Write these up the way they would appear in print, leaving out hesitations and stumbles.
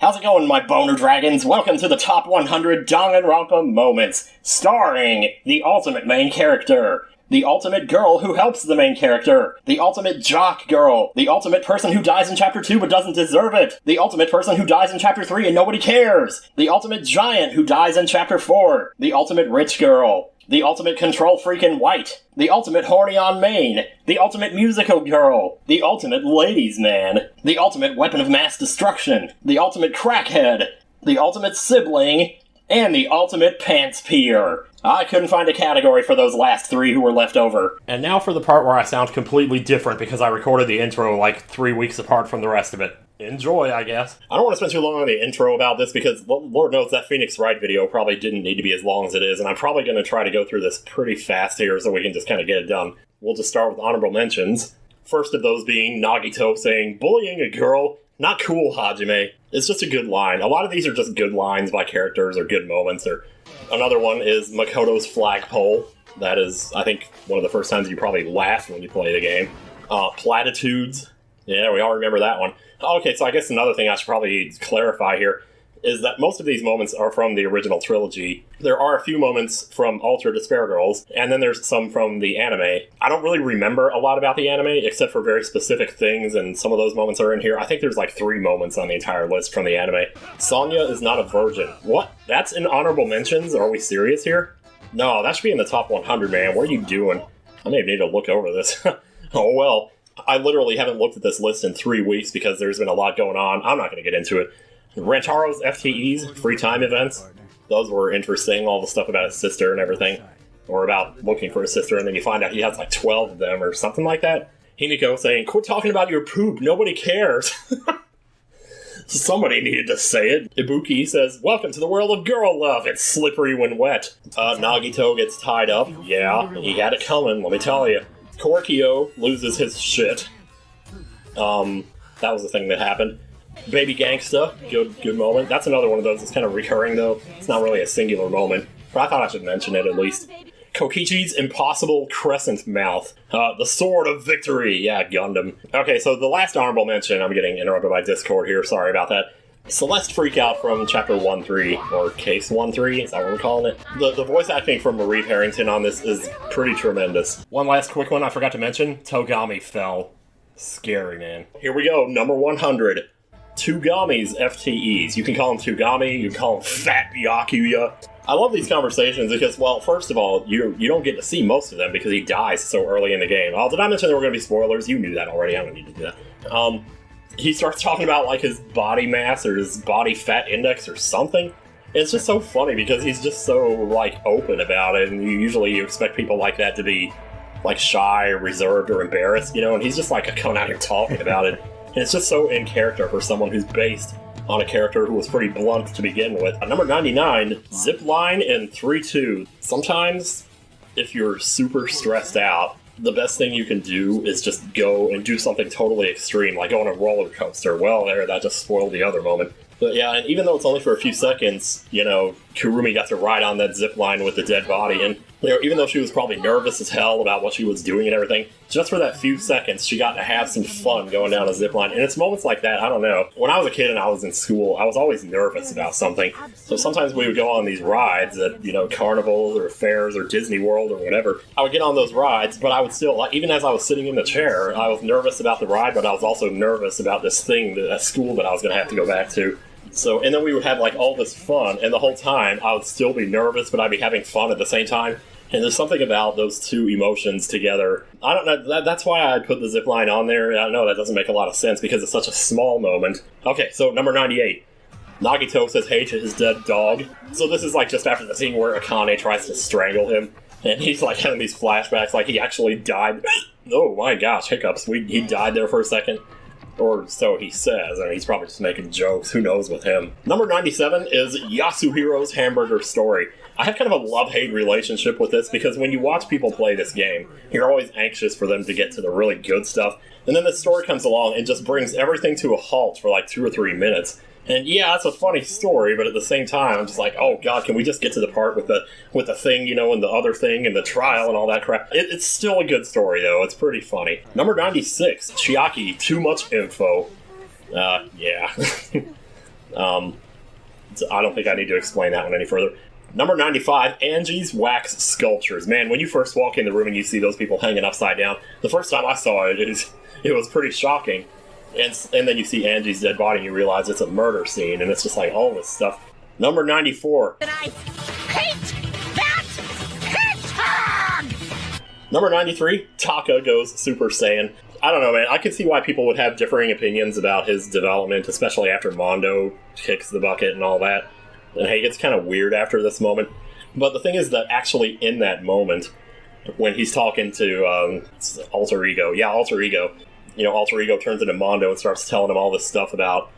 How's it going, my boner dragons? Welcome to the top 100 Danganronpa moments, starring the ultimate main character, the ultimate girl who helps the main character, the ultimate jock girl, the ultimate person who dies in Chapter 2 but doesn't deserve it, the ultimate person who dies in Chapter 3 and nobody cares, the ultimate giant who dies in Chapter 4, the ultimate rich girl, the ultimate control freak in white, the ultimate horny on main, the ultimate musical girl, the ultimate ladies man, the ultimate weapon of mass destruction, the ultimate crackhead, the ultimate sibling, and the ultimate pants peer. I couldn't find a category for those last three who were left over. And now for the part where I sound completely different because I recorded the intro like 3 weeks apart from the rest of it. Enjoy, I guess. I don't want to spend too long on the intro about this because Lord knows that Phoenix Wright video probably didn't need to be as long as it is, and I'm probably going to try to go through this pretty fast here so we can just kind of get it done. We'll just start with honorable mentions. First of those being Nagito saying, "Bullying a girl? Not cool, Hajime." It's just a good line. A lot of these are just good lines by characters or good moments. Or another one is Makoto's flagpole. That is, I think, one of the first times you probably laugh when you play the game. Platitudes. Yeah, we all remember that one. Okay, so I guess another thing I should probably clarify here is that most of these moments are from the original trilogy. There are a few moments from Ultra Despair Girls, and then there's some from the anime. I don't really remember a lot about the anime, except for very specific things, and some of those moments are in here. I think there's like 3 moments on the entire list from the anime. Sonya is not a virgin. What? That's in honorable mentions? Are we serious here? No, that should be in the top 100, man. What are you doing? I may need to look over this. Oh well. I literally haven't looked at this list in 3 weeks because there's been a lot going on. I'm not going to get into it. Rantaro's FTEs, free time events, those were interesting. All the stuff about his sister and everything. Or about looking for his sister, and then you find out he has like 12 of them or something like that. Himiko saying, "Quit talking about your poop, nobody cares." Somebody needed to say it. Ibuki says, "Welcome to the world of girl love, it's slippery when wet." Nagito gets tied up. Yeah, he had it coming, let me tell you. Korkio loses his shit. That was the thing that happened. Baby Gangsta, good moment. That's another one of those that's kind of recurring, though. It's not really a singular moment, but I thought I should mention it at least. Kokichi's impossible crescent mouth. The sword of victory. Yeah, Gundam. Okay, so the last honorable mention, I'm getting interrupted by Discord here, sorry about that. Celeste Freakout from Chapter 1-3, or Case 1-3, is that what we're calling it? The voice acting from Marie Harrington on this is pretty tremendous. One last quick one I forgot to mention, Togami fell. Scary, man. Here we go, number 100. Togami's FTEs. You can call him Togami, you can call him Fat Byakuya. I love these conversations because, well, first of all, you don't get to see most of them because he dies so early in the game. Oh, did I mention there were going to be spoilers? You knew that already, I don't need to do that. He starts talking about, like, his body mass or his body fat index or something. It's just so funny because he's just so, like, open about it, and you expect people like that to be, like, shy or reserved or embarrassed, you know, and he's just, like, coming out here talking about it. And it's just so in character for someone who's based on a character who was pretty blunt to begin with. Number 99, Zipline in 3-2. Sometimes, if you're super stressed out, the best thing you can do is just go and do something totally extreme, like go on a roller coaster. Well, that just spoiled the other moment. But yeah, and even though it's only for a few seconds, you know, Kurumi got to ride on that zip line with the dead body, and you know, even though she was probably nervous as hell about what she was doing and everything, just for that few seconds, she got to have some fun going down a zip line. And it's moments like that, I don't know. When I was a kid and I was in school, I was always nervous about something. So sometimes we would go on these rides at, you know, carnivals or fairs or Disney World or whatever. I would get on those rides, but I would still, like, even as I was sitting in the chair, I was nervous about the ride, but I was also nervous about this thing at school that I was going to have to go back to. So, and then we would have, like, all this fun, and the whole time I would still be nervous, but I'd be having fun at the same time. And there's something about those two emotions together. I don't know, that's why I put the zipline on there. I know that doesn't make a lot of sense because it's such a small moment. Okay, so number 98. Nagito says hey to his dead dog. So this is like just after the scene where Akane tries to strangle him. And he's like having these flashbacks like he actually died. Oh my gosh, hiccups. He died there for a second. Or so he says, and he's probably just making jokes. Who knows with him. Number 97 is Yasuhiro's Hamburger Story. I have kind of a love-hate relationship with this because when you watch people play this game, you're always anxious for them to get to the really good stuff. And then the story comes along and just brings everything to a halt for like 2 or 3 minutes. And yeah, it's a funny story, but at the same time, I'm just like, oh god, can we just get to the part with the thing, you know, and the other thing, and the trial and all that crap. It's still a good story, though. It's pretty funny. Number 96, Chiaki, Too Much Info. Yeah. So I don't think I need to explain that one any further. Number 95, Angie's Wax Sculptures. Man, when you first walk in the room and you see those people hanging upside down, the first time I saw it, it was pretty shocking. And then you see Angie's dead body and you realize it's a murder scene, and it's just like all this stuff. Number 94. And I hate that hedgehog! Number 93, Taka goes Super Saiyan. I don't know, man. I can see why people would have differing opinions about his development, especially after Mondo kicks the bucket and all that. And hey, it's kind of weird after this moment. But the thing is that actually in that moment, when he's talking to Alter Ego, Alter Ego, Alter Ego turns into Mondo and starts telling him all this stuff about,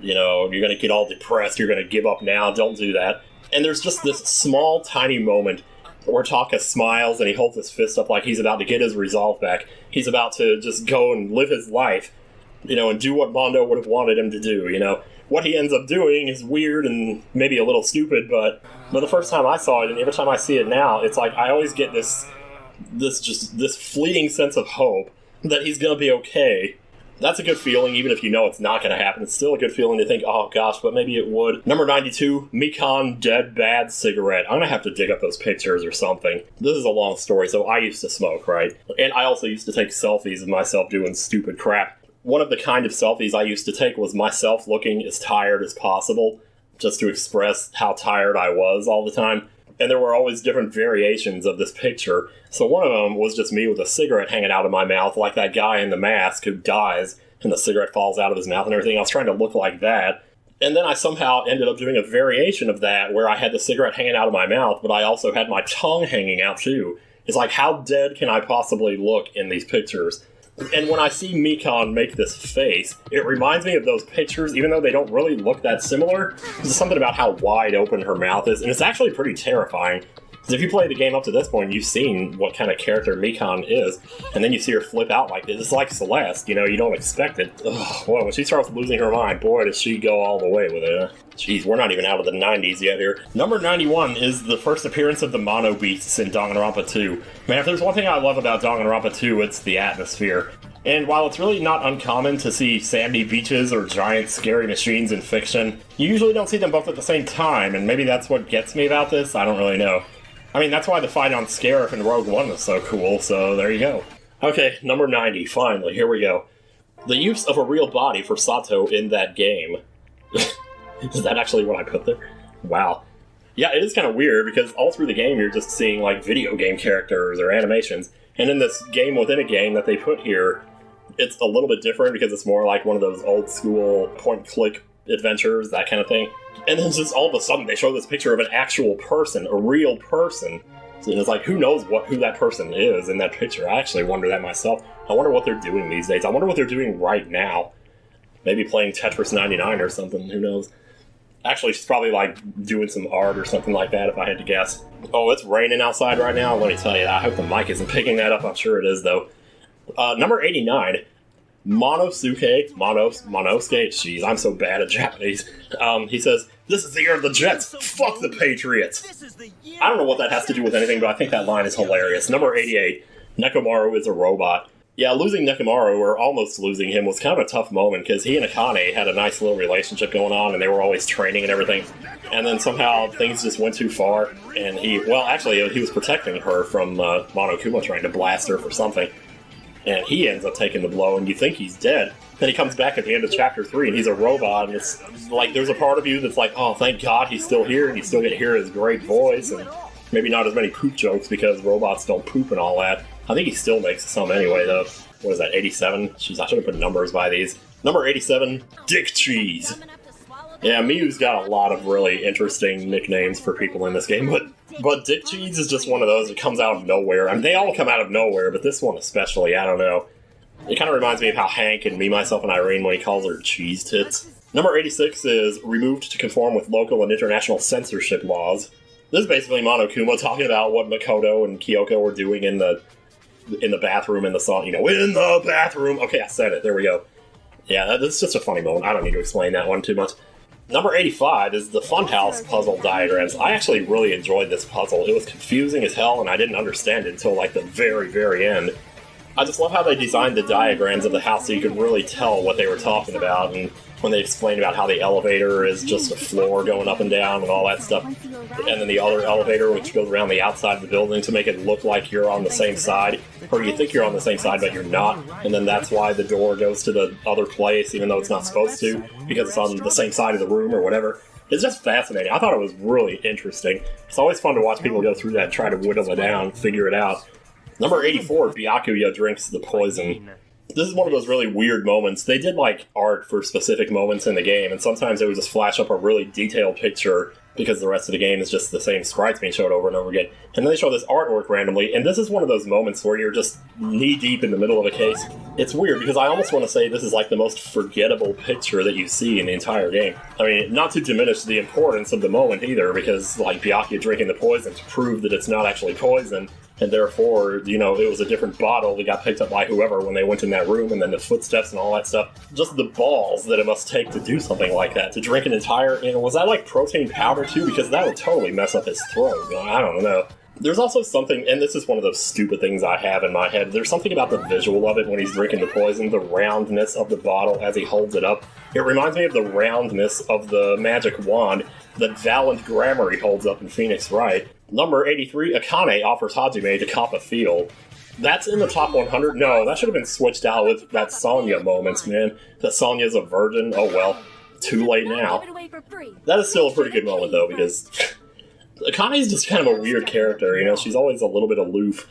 you're going to get all depressed, you're going to give up now, don't do that. And there's just this small, tiny moment where Taka smiles and he holds his fist up like he's about to get his resolve back. He's about to just go and live his life, and do what Mondo would have wanted him to do, What he ends up doing is weird and maybe a little stupid, but the first time I saw it, and every time I see it now, it's like I always get this fleeting sense of hope that he's going to be okay. That's a good feeling, even if you know it's not going to happen. It's still a good feeling to think, oh gosh, but maybe it would. Number 92, Mikan Dead Bad Cigarette. I'm going to have to dig up those pictures or something. This is a long story, so I used to smoke, right? And I also used to take selfies of myself doing stupid crap. One of the kind of selfies I used to take was myself looking as tired as possible, just to express how tired I was all the time. And there were always different variations of this picture. So one of them was just me with a cigarette hanging out of my mouth, like that guy in The Mask who dies, and the cigarette falls out of his mouth and everything. I was trying to look like that. And then I somehow ended up doing a variation of that, where I had the cigarette hanging out of my mouth, but I also had my tongue hanging out too. It's like, how dead can I possibly look in these pictures? And when I see Mikan make this face, it reminds me of those pictures, even though they don't really look that similar. There's something about how wide open her mouth is, and it's actually pretty terrifying. Because if you play the game up to this point, you've seen what kind of character Mikan is, and then you see her flip out like this. It's like Celeste, you don't expect it. Ugh, boy, when she starts losing her mind, boy, does she go all the way with it. Jeez, we're not even out of the 90s yet here. Number 91 is the first appearance of the Mono Beasts in Danganronpa 2. Man, if there's one thing I love about Danganronpa 2, it's the atmosphere. And while it's really not uncommon to see sandy beaches or giant scary machines in fiction, you usually don't see them both at the same time, and maybe that's what gets me about this, I don't really know. I mean, that's why the fight on Scarif in Rogue One was so cool, so there you go. Okay, number 90, finally, here we go. The use of a real body for Sato in that game. Is that actually what I put there? Wow. Yeah, it is kind of weird, because all through the game you're just seeing, like, video game characters or animations, and in this game within a game that they put here, it's a little bit different because it's more like one of those old school point-click adventures, that kind of thing. And then just all of a sudden they show this picture of an actual person, a real person. And it's like, who knows who that person is in that picture? I actually wonder that myself. I wonder what they're doing these days. I wonder what they're doing right now. Maybe playing Tetris 99 or something, who knows? Actually, she's probably like doing some art or something like that if I had to guess. Oh, it's raining outside right now, let me tell you. I hope the mic isn't picking that up, I'm sure it is though. Number 89, Monosuke, jeez, I'm so bad at Japanese. He says, "This is the year of the Jets, fuck the Patriots." I don't know what that has to do with anything, but I think that line is hilarious. Number 88, Nekomaru is a robot. Yeah, losing Nekomaru, or almost losing him, was kind of a tough moment, because he and Akane had a nice little relationship going on, and they were always training and everything. And then somehow things just went too far, and he was protecting her from Monokuma trying to blast her for something. And he ends up taking the blow, and you think he's dead. Then he comes back at the end of Chapter 3, and he's a robot, and it's like, there's a part of you that's like, oh, thank God he's still here, and you still get to hear his great voice, and maybe not as many poop jokes, because robots don't poop and all that. I think he still makes some anyway, though. What is that, 87? Jeez, I should have put numbers by these. Number 87, Dick Cheese. Yeah, Miyu's got a lot of really interesting nicknames for people in this game, but Dick Cheese is just one of those that comes out of nowhere. I mean, they all come out of nowhere, but this one especially, I don't know. It kind of reminds me of how Hank and Me, Myself, and Irene, when he calls her cheese tits. Number 86 is removed to conform with local and international censorship laws. This is basically Monokuma talking about what Makoto and Kyoko were doing in the bathroom in the song, in the bathroom. Okay, I said it, there we go. Yeah, that's just a funny moment. I don't need to explain that one too much. Number 85 is the Funhouse puzzle diagrams. I actually really enjoyed this puzzle. It was confusing as hell, and I didn't understand it until, like, the very, very end. I just love how they designed the diagrams of the house so you could really tell what they were talking about, and when they explained about how the elevator is just a floor going up and down and all that stuff, and then the other elevator which goes around the outside of the building to make it look like you're on the same side, or you think you're on the same side but you're not, and then that's why the door goes to the other place even though it's not supposed to, because it's on the same side of the room or whatever. It's just fascinating. I thought it was really interesting. It's always fun to watch people go through that and try to whittle it down, figure it out. Number 84, Byakuya drinks the poison. This is one of those really weird moments. They did, like, art for specific moments in the game, and sometimes they would just flash up a really detailed picture because the rest of the game is just the same sprites being showed over and over again. And then they show this artwork randomly, and this is one of those moments where you're just knee-deep in the middle of a case. It's weird, because I almost want to say this is, like, the most forgettable picture that you see in the entire game. I mean, not to diminish the importance of the moment either, because, like, Byakuya drinking the poison to prove that it's not actually poison, and therefore, you know, it was a different bottle that got picked up by whoever when they went in that room, and then the footsteps and all that stuff. Just the balls that it must take to do something like that. To drink an entire... And was that like protein powder too? Because that would totally mess up his throat. I don't know. There's also something, and this is one of those stupid things I have in my head, there's something about the visual of it when he's drinking the poison, the roundness of the bottle as he holds it up. It reminds me of the roundness of the magic wand that Valiant Grammary holds up in Phoenix Wright. Number 83, Akane offers Hajime to cop a feel. That's in the top 100? No, that should have been switched out with that Sonya moments, man. That Sonya's a virgin? Oh well, too late now. That is still a pretty good moment, though, because Akane's just kind of a weird character, you know? She's always a little bit aloof.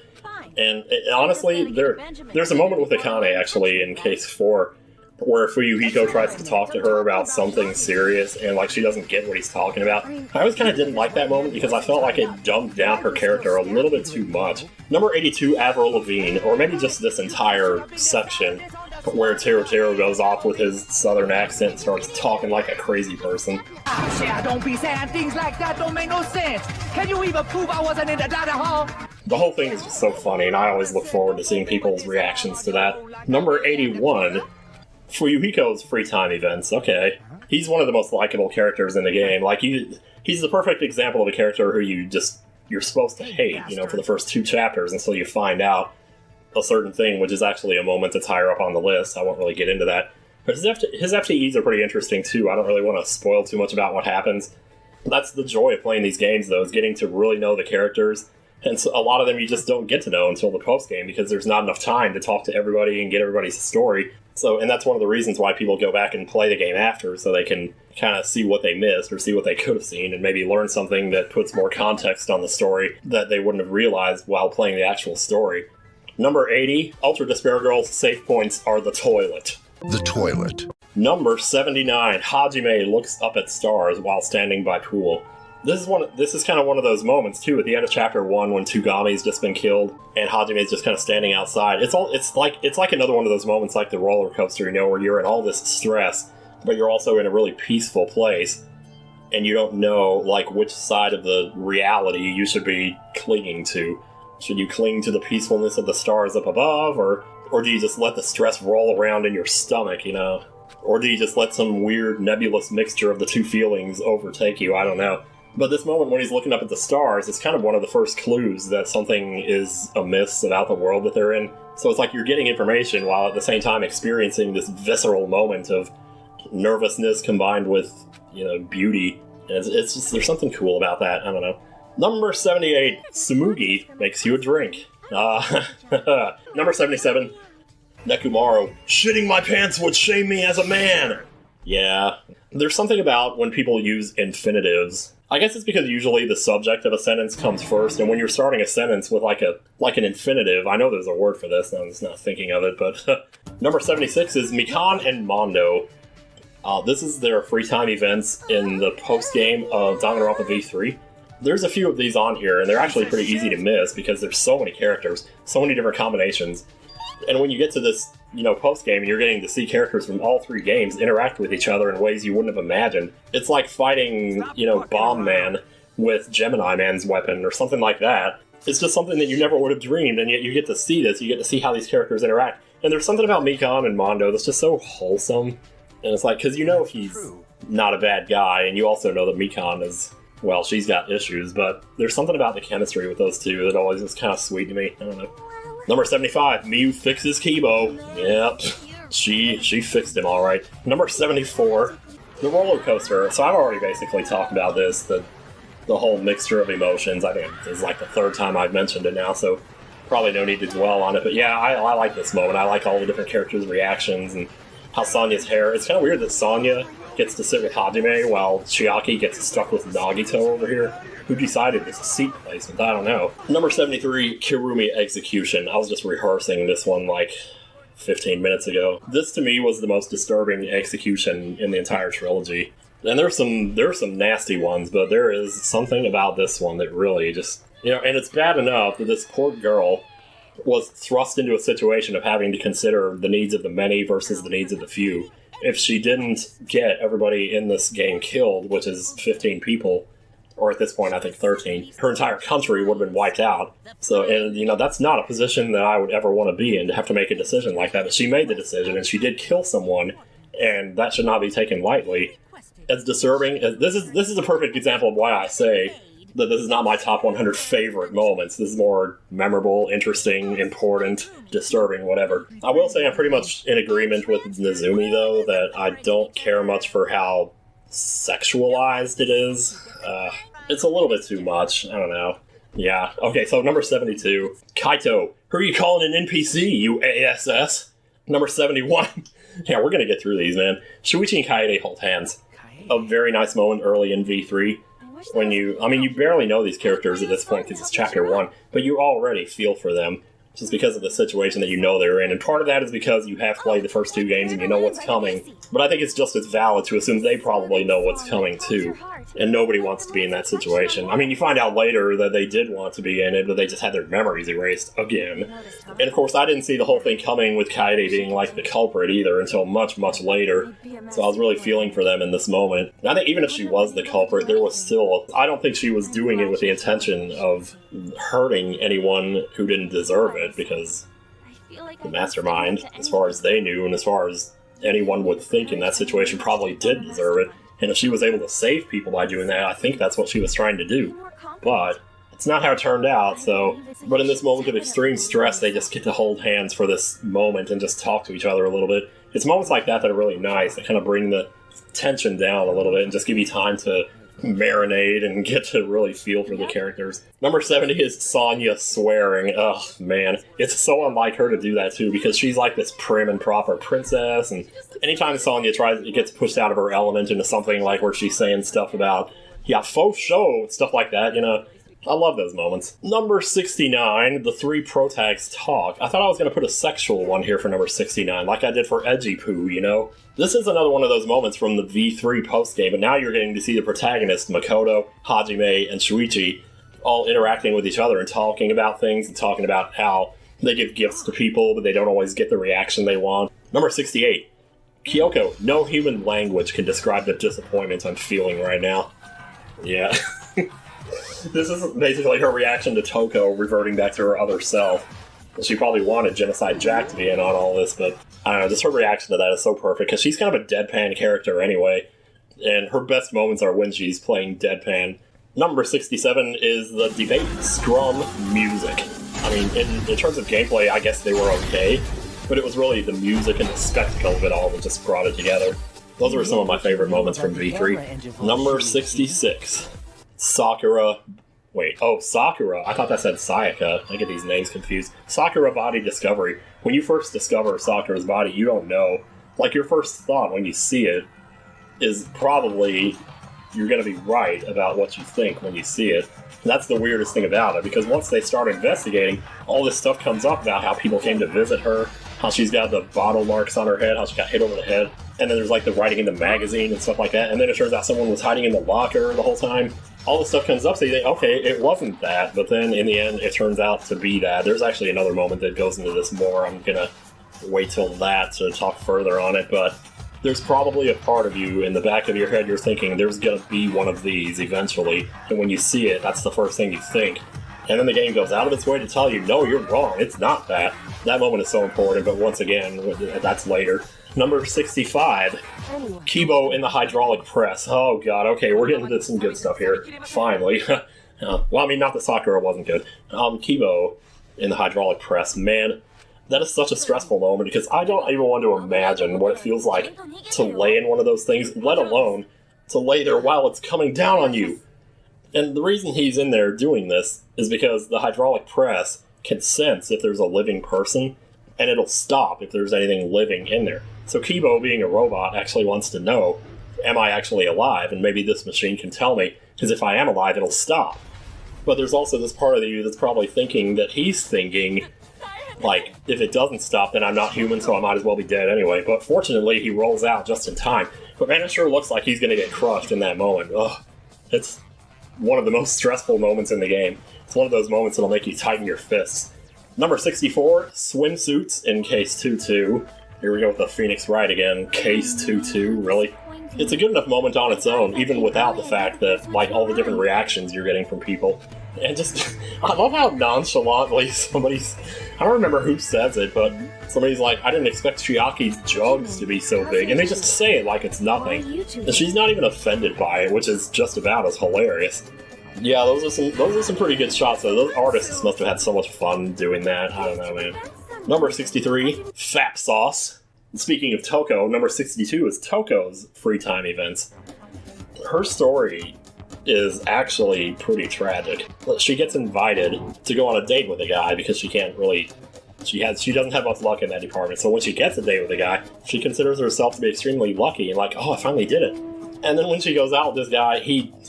And honestly, there's a moment with Akane, actually, in Case 4, where Fuyuhiko tries to talk to her about something serious, and, like, she doesn't get what he's talking about. I always kind of didn't like that moment because I felt like it dumbed down her character a little bit too much. Number 82, Avril Lavigne, or maybe just this entire section, where Teru goes off with his southern accent and starts talking like a crazy person. Yeah, don't be saying things like that, don't make no sense. Can you even prove I wasn't in the data hall? The whole thing is just so funny, and I always look forward to seeing people's reactions to that. Number 81, Fuyuhiko's free time events. Okay. He's one of the most likable characters in the game. Like, he's the perfect example of a character who you're supposed to hate, you know, for the first 2 chapters until you find out a certain thing, which is actually a moment that's higher up on the list. I won't really get into that. But his FTEs are pretty interesting, too. I don't really want to spoil too much about what happens. That's the joy of playing these games, though, is getting to really know the characters. And so a lot of them you just don't get to know until the post-game, because there's not enough time to talk to everybody and get everybody's story. And that's one of the reasons why people go back and play the game after, so they can kind of see what they missed or see what they could have seen and maybe learn something that puts more context on the story that they wouldn't have realized while playing the actual story. Number 80, Ultra Despair Girl's safe points are the toilet. The toilet. Number 79, Hajime looks up at stars while standing by pool. This is kind of one of those moments, too, at the end of Chapter 1 when Tugami's just been killed and Hajime's just kind of standing outside. It's like another one of those moments like the roller coaster, you know, where you're in all this stress, but you're also in a really peaceful place, and you don't know, like, which side of the reality you should be clinging to. Should you cling to the peacefulness of the stars up above, or do you just let the stress roll around in your stomach, you know? Or do you just let some weird nebulous mixture of the two feelings overtake you? I don't know. But this moment when he's looking up at the stars is kind of one of the first clues that something is amiss about the world that they're in. So it's like you're getting information while at the same time experiencing this visceral moment of nervousness combined with, you know, beauty. And it's just, there's something cool about that. I don't know. Number 78, Tsumugi makes you a drink. Number 77, Nekomaru, shitting my pants would shame me as a man. Yeah. There's something about when people use infinitives. I guess it's because usually the subject of a sentence comes first, and when you're starting a sentence with like an infinitive, I know there's a word for this, and I'm just not thinking of it, but number 76 is Mikan and Mondo. This is their free time events in the post-game of Danganronpa V3. There's a few of these on here, and they're actually pretty easy to miss because there's so many characters, so many different combinations. And when you get to this, you know, post-game and you're getting to see characters from all 3 games interact with each other in ways you wouldn't have imagined, it's like fighting, you know, Bomb Man with Gemini Man's weapon or something like that. It's just something that you never would have dreamed, and yet you get to see this, you get to see how these characters interact. And there's something about Mikan and Mondo that's just so wholesome. And it's like, because you know he's not a bad guy, and you also know that Mikan is, well, she's got issues, but there's something about the chemistry with those two that always is kind of sweet to me. I don't know. Number 75, Miu fixes Kibo. Yep, she fixed him all right. Number 74, the roller coaster. So I've already basically talked about this, the whole mixture of emotions. I think this is like the third time I've mentioned it now, so probably no need to dwell on it. But yeah, I like this moment. I like all the different characters' reactions and how Sonya's hair. It's kind of weird that Sonya gets to sit with Hajime while Chiaki gets stuck with Nagito over here. Who decided this seat placement? I don't know. Number 73, Kirumi Execution. I was just rehearsing this one like 15 minutes ago. This to me was the most disturbing execution in the entire trilogy. And there's some nasty ones, but there is something about this one that really just, and it's bad enough that this poor girl was thrust into a situation of having to consider the needs of the many versus the needs of the few. If she didn't get everybody in this game killed, which is 15 people, or at this point I think 13, her entire country would have been wiped out. So, and that's not a position that I would ever want to be in, to have to make a decision like that. But she made the decision, and she did kill someone, and that should not be taken lightly. As disturbing as this is a perfect example of why I say that this is not my top 100 favorite moments. This is more memorable, interesting, important, disturbing, whatever. I will say I'm pretty much in agreement with Nezumi, though, that I don't care much for how sexualized it is. It's a little bit too much. I don't know. Yeah. Okay, so number 72. Kaito. Who are you calling an NPC, you ASS? Number 71. Yeah, we're gonna get through these, man. Shuichi and Kaede hold hands. A very nice moment early in V3. When you barely know these characters at this point because it's chapter 1, but you already feel for them just because of the situation that you know they're in. And part of that is because you have played the first 2 games and you know what's coming. But I think it's just as valid to assume they probably know what's coming too. And nobody wants to be in that situation. I mean, you find out later that they did want to be in it, but they just had their memories erased again. And of course, I didn't see the whole thing coming with Kaede being like the culprit either until much, much later. So I was really feeling for them in this moment. And I think even if she was the culprit, there was still... I don't think she was doing it with the intention of hurting anyone who didn't deserve it, because the mastermind, as far as they knew and as far as anyone would think in that situation, probably did deserve it. And if she was able to save people by doing that, I think that's what she was trying to do. But it's not how it turned out, so... But in this moment of extreme stress, they just get to hold hands for this moment and just talk to each other a little bit. It's moments like that that are really nice, that kind of bring the tension down a little bit and just give you time to marinate and get to really feel for the characters. Number 70 is Sonya swearing. Oh, man. It's so unlike her to do that, too, because she's like this prim and proper princess, and anytime Sonya it gets pushed out of her element into something like where she's saying stuff about, yeah, faux show, stuff like that, I love those moments. Number 69, the 3 protags talk. I thought I was going to put a sexual one here for number 69, like I did for Edgy Poo, This is another one of those moments from the V3 postgame, but now you're getting to see the protagonists, Makoto, Hajime, and Shuichi, all interacting with each other and talking about things and talking about how they give gifts to people, but they don't always get the reaction they want. Number 68, Kyoko. No human language can describe the disappointment I'm feeling right now. Yeah. This is basically her reaction to Toko reverting back to her other self. She probably wanted Genocide Jack to be in on all this, but I don't know, just her reaction to that is so perfect, because she's kind of a deadpan character anyway, and her best moments are when she's playing deadpan. Number 67 is the debate scrum music. I mean, in terms of gameplay, I guess they were okay, but it was really the music and the spectacle of it all that just brought it together. Those are some of my favorite moments from V3. Number 66. Sakura. I thought that said Sayaka. I get these names confused. Sakura body discovery. When you first discover Sakura's body, you don't know. Like, your first thought when you see it is probably you're going to be right about what you think when you see it. And that's the weirdest thing about it, because once they start investigating, all this stuff comes up about how people came to visit her, how she's got the bottle marks on her head, how she got hit over the head, and then there's like the writing in the magazine and stuff like that, and then it turns out someone was hiding in the locker the whole time. All this stuff comes up, so you think, okay, it wasn't that, but then in the end, it turns out to be that. There's actually another moment that goes into this more. I'm gonna wait till that to talk further on it, but there's probably a part of you in the back of your head you're thinking, there's gonna be one of these eventually, and when you see it, that's the first thing you think. And then the game goes out of its way to tell you, no, you're wrong, it's not that. That moment is so important, but once again, that's later. Number 65, Kibo in the hydraulic press. Oh god, okay, we're getting into some good stuff here. Finally. Well, I mean, not that Sakura wasn't good. Kibo in the hydraulic press. Man, that is such a stressful moment because I don't even want to imagine what it feels like to lay in one of those things, let alone to lay there while it's coming down on you. And the reason he's in there doing this is because the hydraulic press can sense if there's a living person, and it'll stop if there's anything living in there. So Kibo, being a robot, actually wants to know, am I actually alive? And maybe this machine can tell me, because if I am alive, it'll stop. But there's also this part of you that's probably thinking that he's thinking, like, if it doesn't stop, then I'm not human, so I might as well be dead anyway. But fortunately, he rolls out just in time. But man, it sure looks like he's going to get crushed in that moment. Ugh. It's one of the most stressful moments in the game. It's one of those moments that'll make you tighten your fists. Number 64, swimsuits in Case 2-2. Here we go with the Phoenix Wright again. Case 2-2, really? It's a good enough moment on its own, even without the fact that, like, all the different reactions you're getting from people. And just, I love how nonchalantly somebody's, I don't remember who says it, but somebody's like, I didn't expect Chiaki's jugs to be so big, and they just say it like it's nothing. And she's not even offended by it, which is just about as hilarious. Yeah, those are some pretty good shots, though. Those artists must have had so much fun doing that. I don't know, man. Number 63, Fap Sauce. Speaking of Toko, number 62 is Toko's free time events. Her story is actually pretty tragic. She gets invited to go on a date with a guy because she doesn't have much luck in that department. So when she gets a date with a guy, she considers herself to be extremely lucky and like, oh, I finally did it. And then when she goes out with this guy,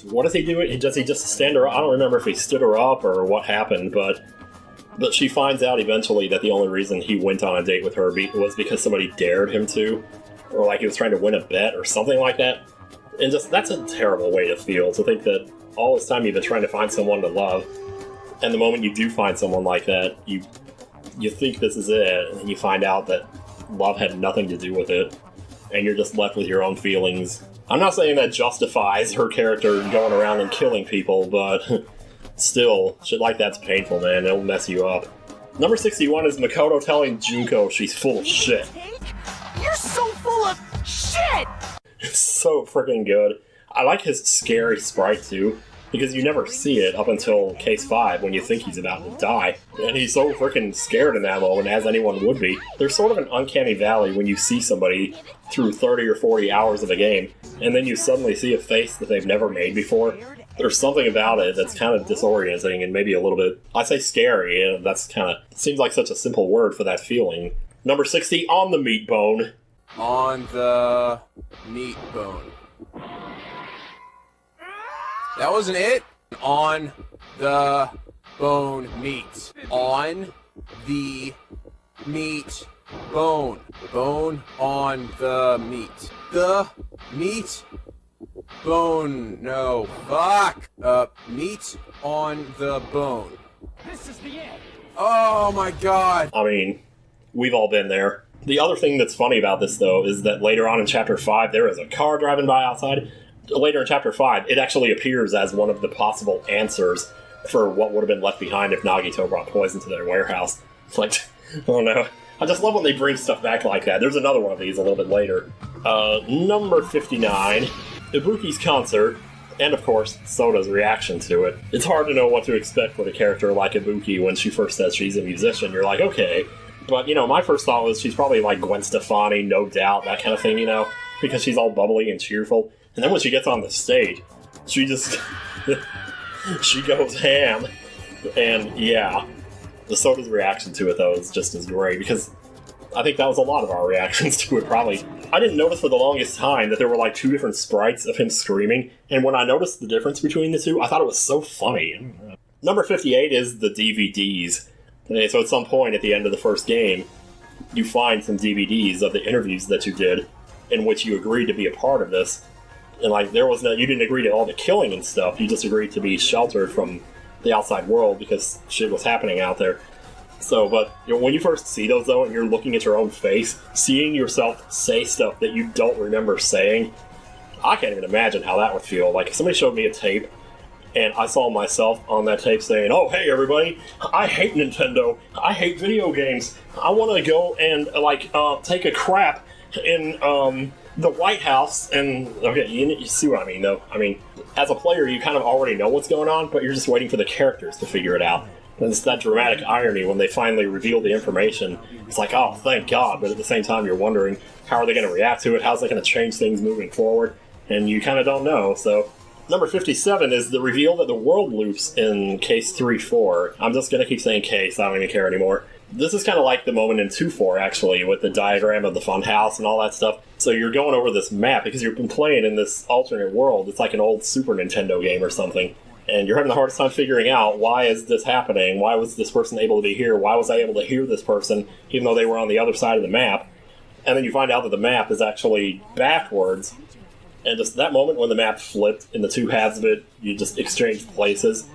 what does he do? Does he just stand her up? I don't remember if he stood her up or what happened, but she finds out eventually that the only reason he went on a date with her was because somebody dared him to, or like he was trying to win a bet or something like that. And just, that's a terrible way to feel, to think that all this time you've been trying to find someone to love, and the moment you do find someone like that, you think this is it, and you find out that love had nothing to do with it, and you're just left with your own feelings. I'm not saying that justifies her character going around and killing people, but still, shit like that's painful, man. It'll mess you up. Number 61 is Makoto telling Junko she's full of shit. You're so full of shit! It's so freaking good. I like his scary sprite, too, because you never see it up until Case 5 when you think he's about to die. And he's so freaking scared in that moment, as anyone would be. There's sort of an uncanny valley when you see somebody through 30 or 40 hours of a game, and then you suddenly see a face that they've never made before. There's something about it that's kind of disorienting and maybe a little bit, I say scary, and that's kind of, seems like such a simple word for that feeling. Number 60, On the Meat Bone. On the meat bone. That wasn't it? On the bone meat. On the meat bone. Bone on the meat. The meat bone. No. Fuck. Meat on the bone. This is the end. Oh my god. I mean, we've all been there. The other thing that's funny about this, though, is that later on in Chapter 5, there is a car driving by outside. Later in Chapter 5, it actually appears as one of the possible answers for what would have been left behind if Nagito brought poison to their warehouse. It's like, oh no. I just love when they bring stuff back like that. There's another one of these a little bit later. Number 59, Ibuki's concert, and of course, Soda's reaction to it. It's hard to know what to expect with a character like Ibuki when she first says she's a musician. You're like, okay. But, you know, my first thought was she's probably like Gwen Stefani, No Doubt, that kind of thing, you know? Because she's all bubbly and cheerful. And then when she gets on the stage, she just... she goes ham. And, yeah. The Soda's reaction to it, though, is just as great. Because I think that was a lot of our reactions to it, probably. I didn't notice for the longest time that there were like two different sprites of him screaming. And when I noticed the difference between the two, I thought it was so funny. Number 58 is the DVDs. So at some point at the end of the first game, you find some DVDs of the interviews that you did, in which you agreed to be a part of this. And like, there was no, you didn't agree to all the killing and stuff, you just agreed to be sheltered from the outside world because shit was happening out there. So, but you know, when you first see those though, and you're looking at your own face, seeing yourself say stuff that you don't remember saying, I can't even imagine how that would feel. Like, if somebody showed me a tape, and I saw myself on that tape saying, oh, hey, everybody, I hate Nintendo. I hate video games. I want to go and, take a crap in the White House. And, okay, you see what I mean, though. I mean, as a player, you kind of already know what's going on, but you're just waiting for the characters to figure it out. And it's that dramatic irony when they finally reveal the information. It's like, oh, thank God, but at the same time you're wondering, how are they going to react to it? How's that going to change things moving forward? And you kind of don't know, so... Number 57 is the reveal that the world loops in Case 3-4. I'm just going to keep saying Case, I don't even care anymore. This is kind of like the moment in 2-4, actually, with the diagram of the fun house and all that stuff. So you're going over this map, because you've been playing in this alternate world. It's like an old Super Nintendo game or something. And you're having the hardest time figuring out, why is this happening? Why was this person able to be here? Why was I able to hear this person, even though they were on the other side of the map? And then you find out that the map is actually backwards. And just that moment when the map flipped in the two halves of it, you just exchanged places,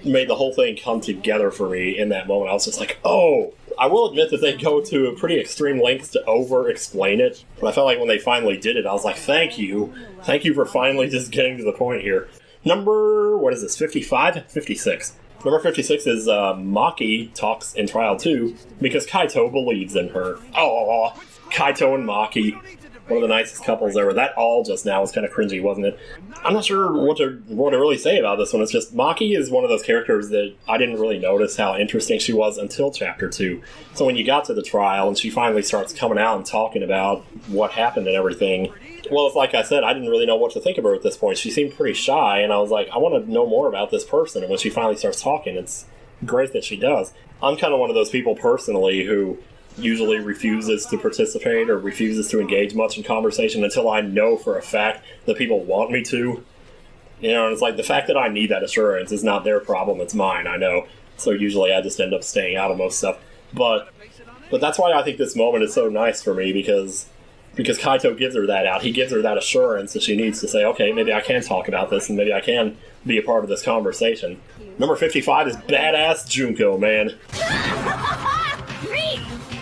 made the whole thing come together for me in that moment. I was just like, oh! I will admit that they go to pretty extreme lengths to over-explain it, but I felt like when they finally did it, I was like, thank you. Thank you for finally just getting to the point here. Number, what is this, 55? 56. Number 56 is Maki talks in Trial 2 because Kaito believes in her. Oh, Kaito and Maki. One of the nicest couples ever. That all just now was kind of cringy, wasn't it? I'm not sure what to really say about this one. It's just, Maki is one of those characters that I didn't really notice how interesting she was until Chapter 2. So when you got to the trial and she finally starts coming out and talking about what happened and everything, well, it's like I said, I didn't really know what to think of her at this point. She seemed pretty shy, and I was like, I want to know more about this person. And when she finally starts talking, it's great that she does. I'm kind of one of those people personally who usually refuses to participate or refuses to engage much in conversation until I know for a fact that people want me to. You know, and it's like the fact that I need that assurance is not their problem, it's mine, I know. So usually I just end up staying out of most stuff. But that's why I think this moment is so nice for me, because Kaito gives her that out. He gives her that assurance that she needs to say, okay, maybe I can talk about this and maybe I can be a part of this conversation. Number 55 is Badass Junko, man.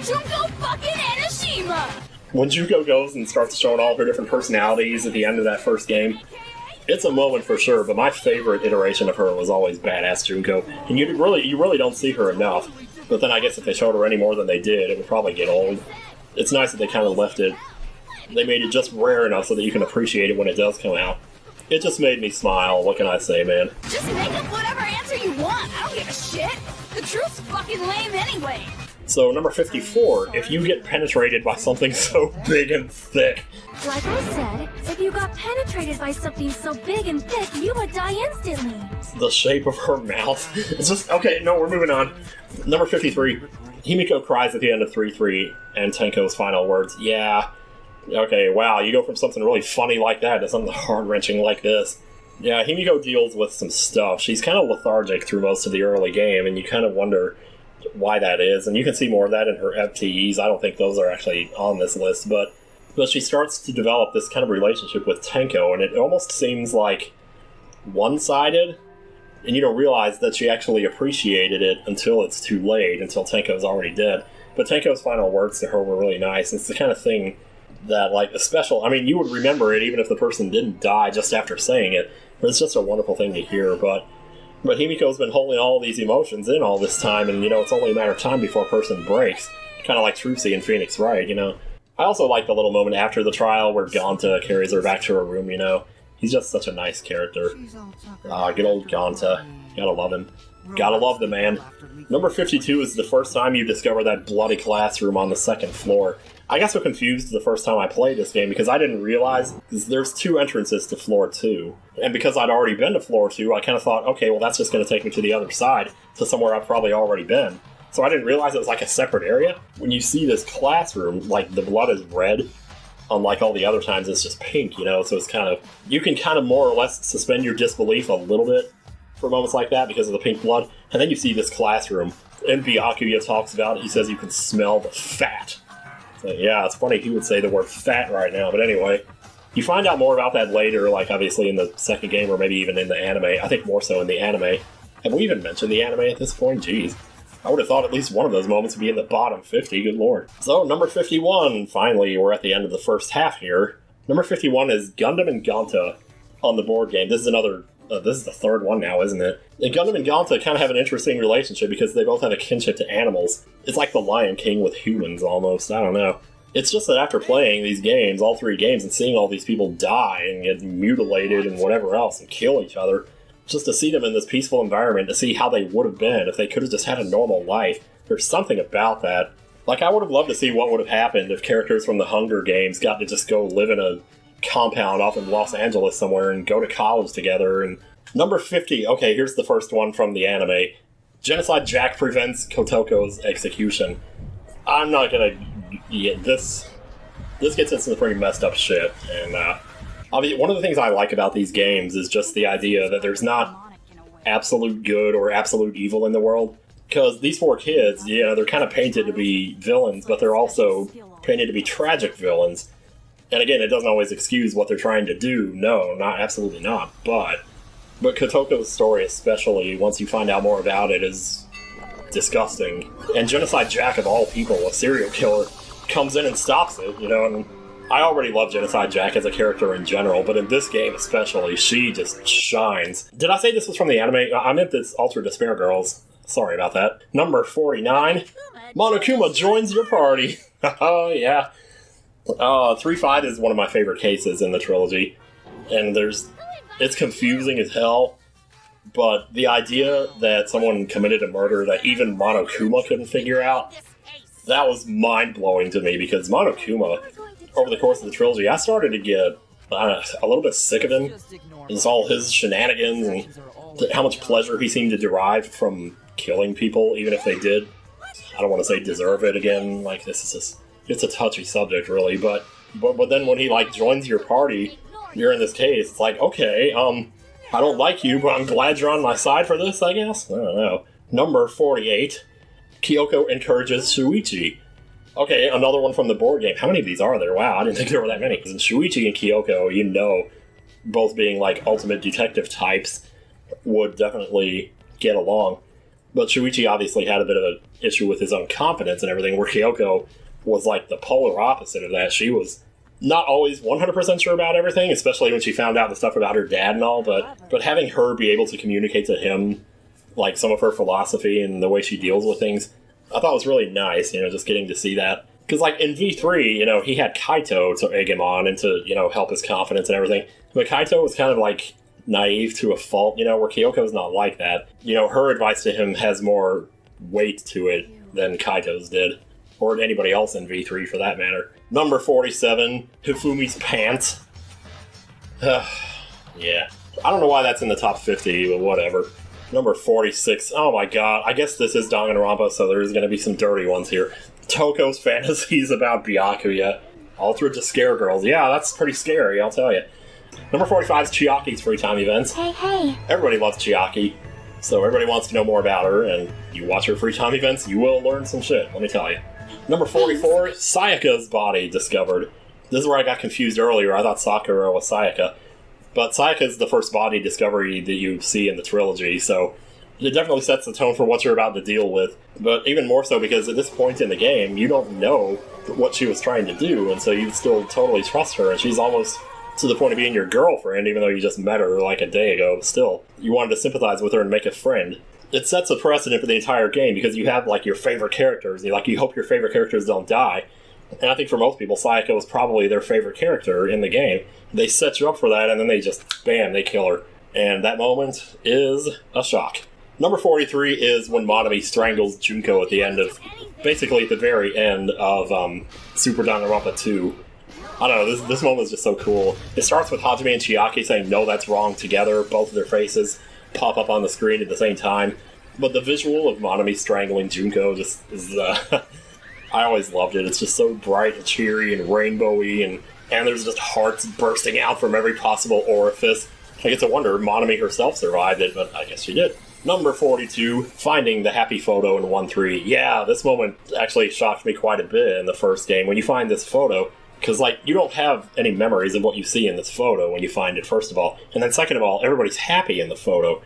Junko fucking Enoshima! When Junko goes and starts showing all of her different personalities at the end of that first game, it's a moment for sure, but my favorite iteration of her was always Badass Junko. And you really don't see her enough. But then I guess if they showed her any more than they did, it would probably get old. It's nice that they kind of left it. They made it just rare enough so that you can appreciate it when it does come out. It just made me smile, what can I say, man? Just make up whatever answer you want, I don't give a shit! The truth's fucking lame anyway! So, number 54, if you get penetrated by something so big and thick. Like I said, if you got penetrated by something so big and thick, you would die instantly. The shape of her mouth. It's just, okay, no, we're moving on. Number 53, Himiko cries at the end of 3-3, and Tenko's final words, yeah. Okay, wow, you go from something really funny like that to something heart-wrenching like this. Yeah, Himiko deals with some stuff. She's kind of lethargic through most of the early game, and you kind of wonder why that is, and you can see more of that in her FTEs. I don't think those are actually on this list, but she starts to develop this kind of relationship with Tenko, and it almost seems like one-sided, and you don't realize that she actually appreciated it until it's too late, until Tenko's already dead. But Tenko's final words to her were really nice. It's the kind of thing that, like, you would remember it even if the person didn't die just after saying it, but it's just a wonderful thing to hear. But Himiko's been holding all these emotions in all this time, and, it's only a matter of time before a person breaks. Kind of like Trucy in Phoenix Wright, I also like the little moment after the trial where Gonta carries her back to her room, He's just such a nice character. Good old Gonta. Gotta love him. Gotta love the man. Number 52 is the first time you discover that bloody classroom on the second floor. I got so confused the first time I played this game because I didn't realize there's two entrances to floor 2. And because I'd already been to floor 2, I kind of thought, okay, well that's just going to take me to the other side, to somewhere I've probably already been. So I didn't realize it was like a separate area. When you see this classroom, like the blood is red, unlike all the other times it's just pink, so it's kind of, you can kind of more or less suspend your disbelief a little bit for moments like that because of the pink blood. And then you see this classroom. And Byakuya talks about it. He says you can smell the fat. So, yeah, it's funny he would say the word fat right now, but anyway. You find out more about that later, like obviously in the second game or maybe even in the anime. I think more so in the anime. Have we even mentioned the anime at this point? Jeez. I would have thought at least one of those moments would be in the bottom 50, good lord. So, number 51, finally, we're at the end of the first half here. Number 51 is Gundam and Gonta on the board game. This is the third one now, isn't it? And Gundam and Gonta kind of have an interesting relationship because they both have a kinship to animals. It's like the Lion King with humans, almost. I don't know. It's just that after playing these games, all 3 games, and seeing all these people die and get mutilated and whatever else and kill each other, just to see them in this peaceful environment, to see how they would have been if they could have just had a normal life. There's something about that. Like, I would have loved to see what would have happened if characters from the Hunger Games got to just go live in a compound off in Los Angeles somewhere and go to college together. And number 50, okay, here's the first one from the anime. Genocide Jack prevents Kotoko's execution. I'm not gonna... Yeah, this gets into some pretty messed up shit. And, obviously, one of the things I like about these games is just the idea that there's not absolute good or absolute evil in the world. Because these 4 kids, you know, they're kind of painted to be villains, but they're also painted to be tragic villains. And again, it doesn't always excuse what they're trying to do. No, absolutely not. But Kotoko's story, especially, once you find out more about it, is disgusting. And Genocide Jack, of all people, a serial killer, comes in and stops it, you know, and I already love Genocide Jack as a character in general, but in this game especially, she just shines. Did I say this was from the anime? I meant this Ultra Despair Girls. Sorry about that. Number 49, Monokuma joins your party. Oh, yeah. 3-5 is one of my favorite cases in the trilogy, and it's confusing as hell, but the idea that someone committed a murder that even Monokuma couldn't figure out, that was mind-blowing to me, because Monokuma, over the course of the trilogy, I started to get a little bit sick of him. It's all his shenanigans and how much pleasure he seemed to derive from killing people, even if they did, I don't want to say deserve it again, like, this is just, it's a touchy subject, really, but then when he, like, joins your party, you're in this case, it's like, okay, I don't like you, but I'm glad you're on my side for this, I guess? I don't know. Number 48, Kyoko encourages Shuichi. Okay, another one from the board game. How many of these are there? Wow, I didn't think there were that many. And Shuichi and Kyoko, you know, both being, like, ultimate detective types, would definitely get along. But Shuichi obviously had a bit of an issue with his own confidence and everything, where Kyoko was like the polar opposite of that. She was not always 100% sure about everything, especially when she found out the stuff about her dad and all, but having her be able to communicate to him, like, some of her philosophy and the way she deals with things, I thought was really nice, you know, just getting to see that. Because, like, in V3, you know, he had Kaito to egg him on and to, you know, help his confidence and everything. But Kaito was kind of, like, naive to a fault, you know, where Kyoko's not like that. You know, her advice to him has more weight to it than Kaito's did. Or anybody else in V3, for that matter. Number 47, Hifumi's pants. Yeah. I don't know why that's in the top 50, but whatever. Number 46, oh my god, I guess this is Danganronpa, so there's gonna be some dirty ones here. Toko's fantasies about Byakuya. Ultra to Scare Girls. Yeah, that's pretty scary, I'll tell you. Number 45 is Chiaki's free time events. Hey. Everybody loves Chiaki, so everybody wants to know more about her, and you watch her free time events, you will learn some shit, let me tell you. Number 44, Sayaka's body discovered. This is where I got confused earlier. I thought Sakura was Sayaka. But Sayaka's the first body discovery that you see in the trilogy, so it definitely sets the tone for what you're about to deal with. But even more so because at this point in the game, you don't know what she was trying to do, and so you still totally trust her, and she's almost to the point of being your girlfriend, even though you just met her like a day ago. Still, you wanted to sympathize with her and make a friend. It sets a precedent for the entire game, because you have, like, your favorite characters, and you hope your favorite characters don't die. And I think for most people, Sayaka was probably their favorite character in the game. They set you up for that, and then they just, bam, they kill her. And that moment is a shock. Number 43 is when Monami strangles Junko at the end of, basically at the very end of Super Danganronpa 2. I don't know, this moment is just so cool. It starts with Hajime and Chiaki saying, "No, that's wrong," together, both of their faces pop up on the screen at the same time. But the visual of Monami strangling Junko just is, I always loved it. It's just so bright and cheery and rainbowy, and there's just hearts bursting out from every possible orifice. Like, it's a wonder Monami herself survived it, but I guess she did. Number 42, finding the happy photo in 1-3. Yeah, this moment actually shocked me quite a bit in the first game. When you find this photo, because, like, you don't have any memories of what you see in this photo when you find it, first of all. And then second of all, everybody's happy in the photo.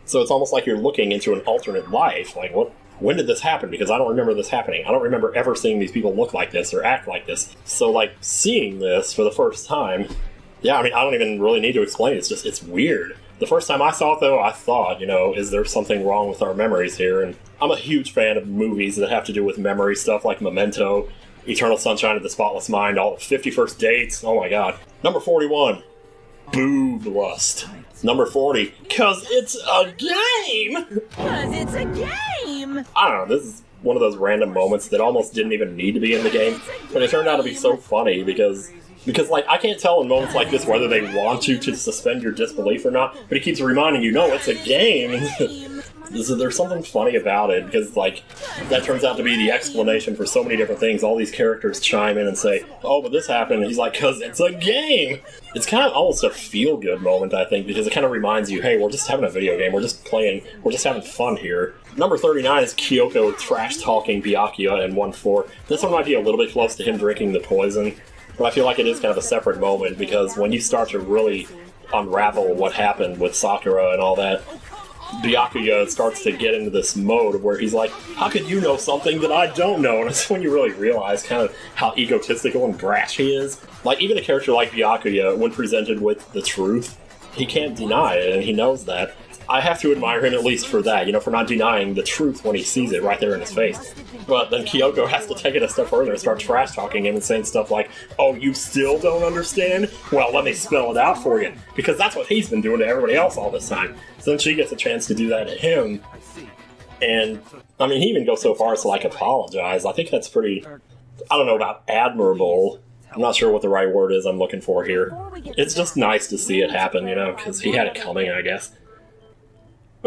So it's almost like you're looking into an alternate life. Like, when did this happen? Because I don't remember this happening. I don't remember ever seeing these people look like this or act like this. So, like, seeing this for the first time, yeah, I mean, I don't even really need to explain it. It's weird. The first time I saw it, though, I thought, you know, is there something wrong with our memories here? And I'm a huge fan of movies that have to do with memory stuff, like Memento, Eternal Sunshine of the Spotless Mind, all 50 First Dates. Oh my god. Number 41, Boob Lust. Number 40, 'cause it's a game! Cause it's a game! I don't know, this is one of those random moments that almost didn't even need to be in the game, but it turned out to be so funny because like, I can't tell in moments like this whether they want you to suspend your disbelief or not, but he keeps reminding you, no, it's a game! There's something funny about it, because, like, that turns out to be the explanation for so many different things. All these characters chime in and say, oh, but this happened, and he's like, 'cause it's a game! It's kind of almost a feel-good moment, I think, because it kind of reminds you, hey, we're just having a video game, we're just playing, we're just having fun here. Number 39 is Kyoko trash-talking Byakuya in 1-4. This one might be a little bit close to him drinking the poison, but I feel like it is kind of a separate moment, because when you start to really unravel what happened with Sakura and all that, Byakuya starts to get into this mode where he's like, how could you know something that I don't know? And it's when you really realize kind of how egotistical and brash he is. Like, even a character like Byakuya, when presented with the truth, he can't deny it, and he knows that. I have to admire him at least for that, for not denying the truth when he sees it right there in his face. But then Kyoko has to take it a step further and start trash-talking him and saying stuff like, oh, you still don't understand? Well, let me spell it out for you. Because that's what he's been doing to everybody else all this time. So then she gets a chance to do that to him. And, I mean, he even goes so far as to, like, apologize. I think that's pretty, I don't know about admirable. I'm not sure what the right word is I'm looking for here. It's just nice to see it happen, because he had it coming, I guess.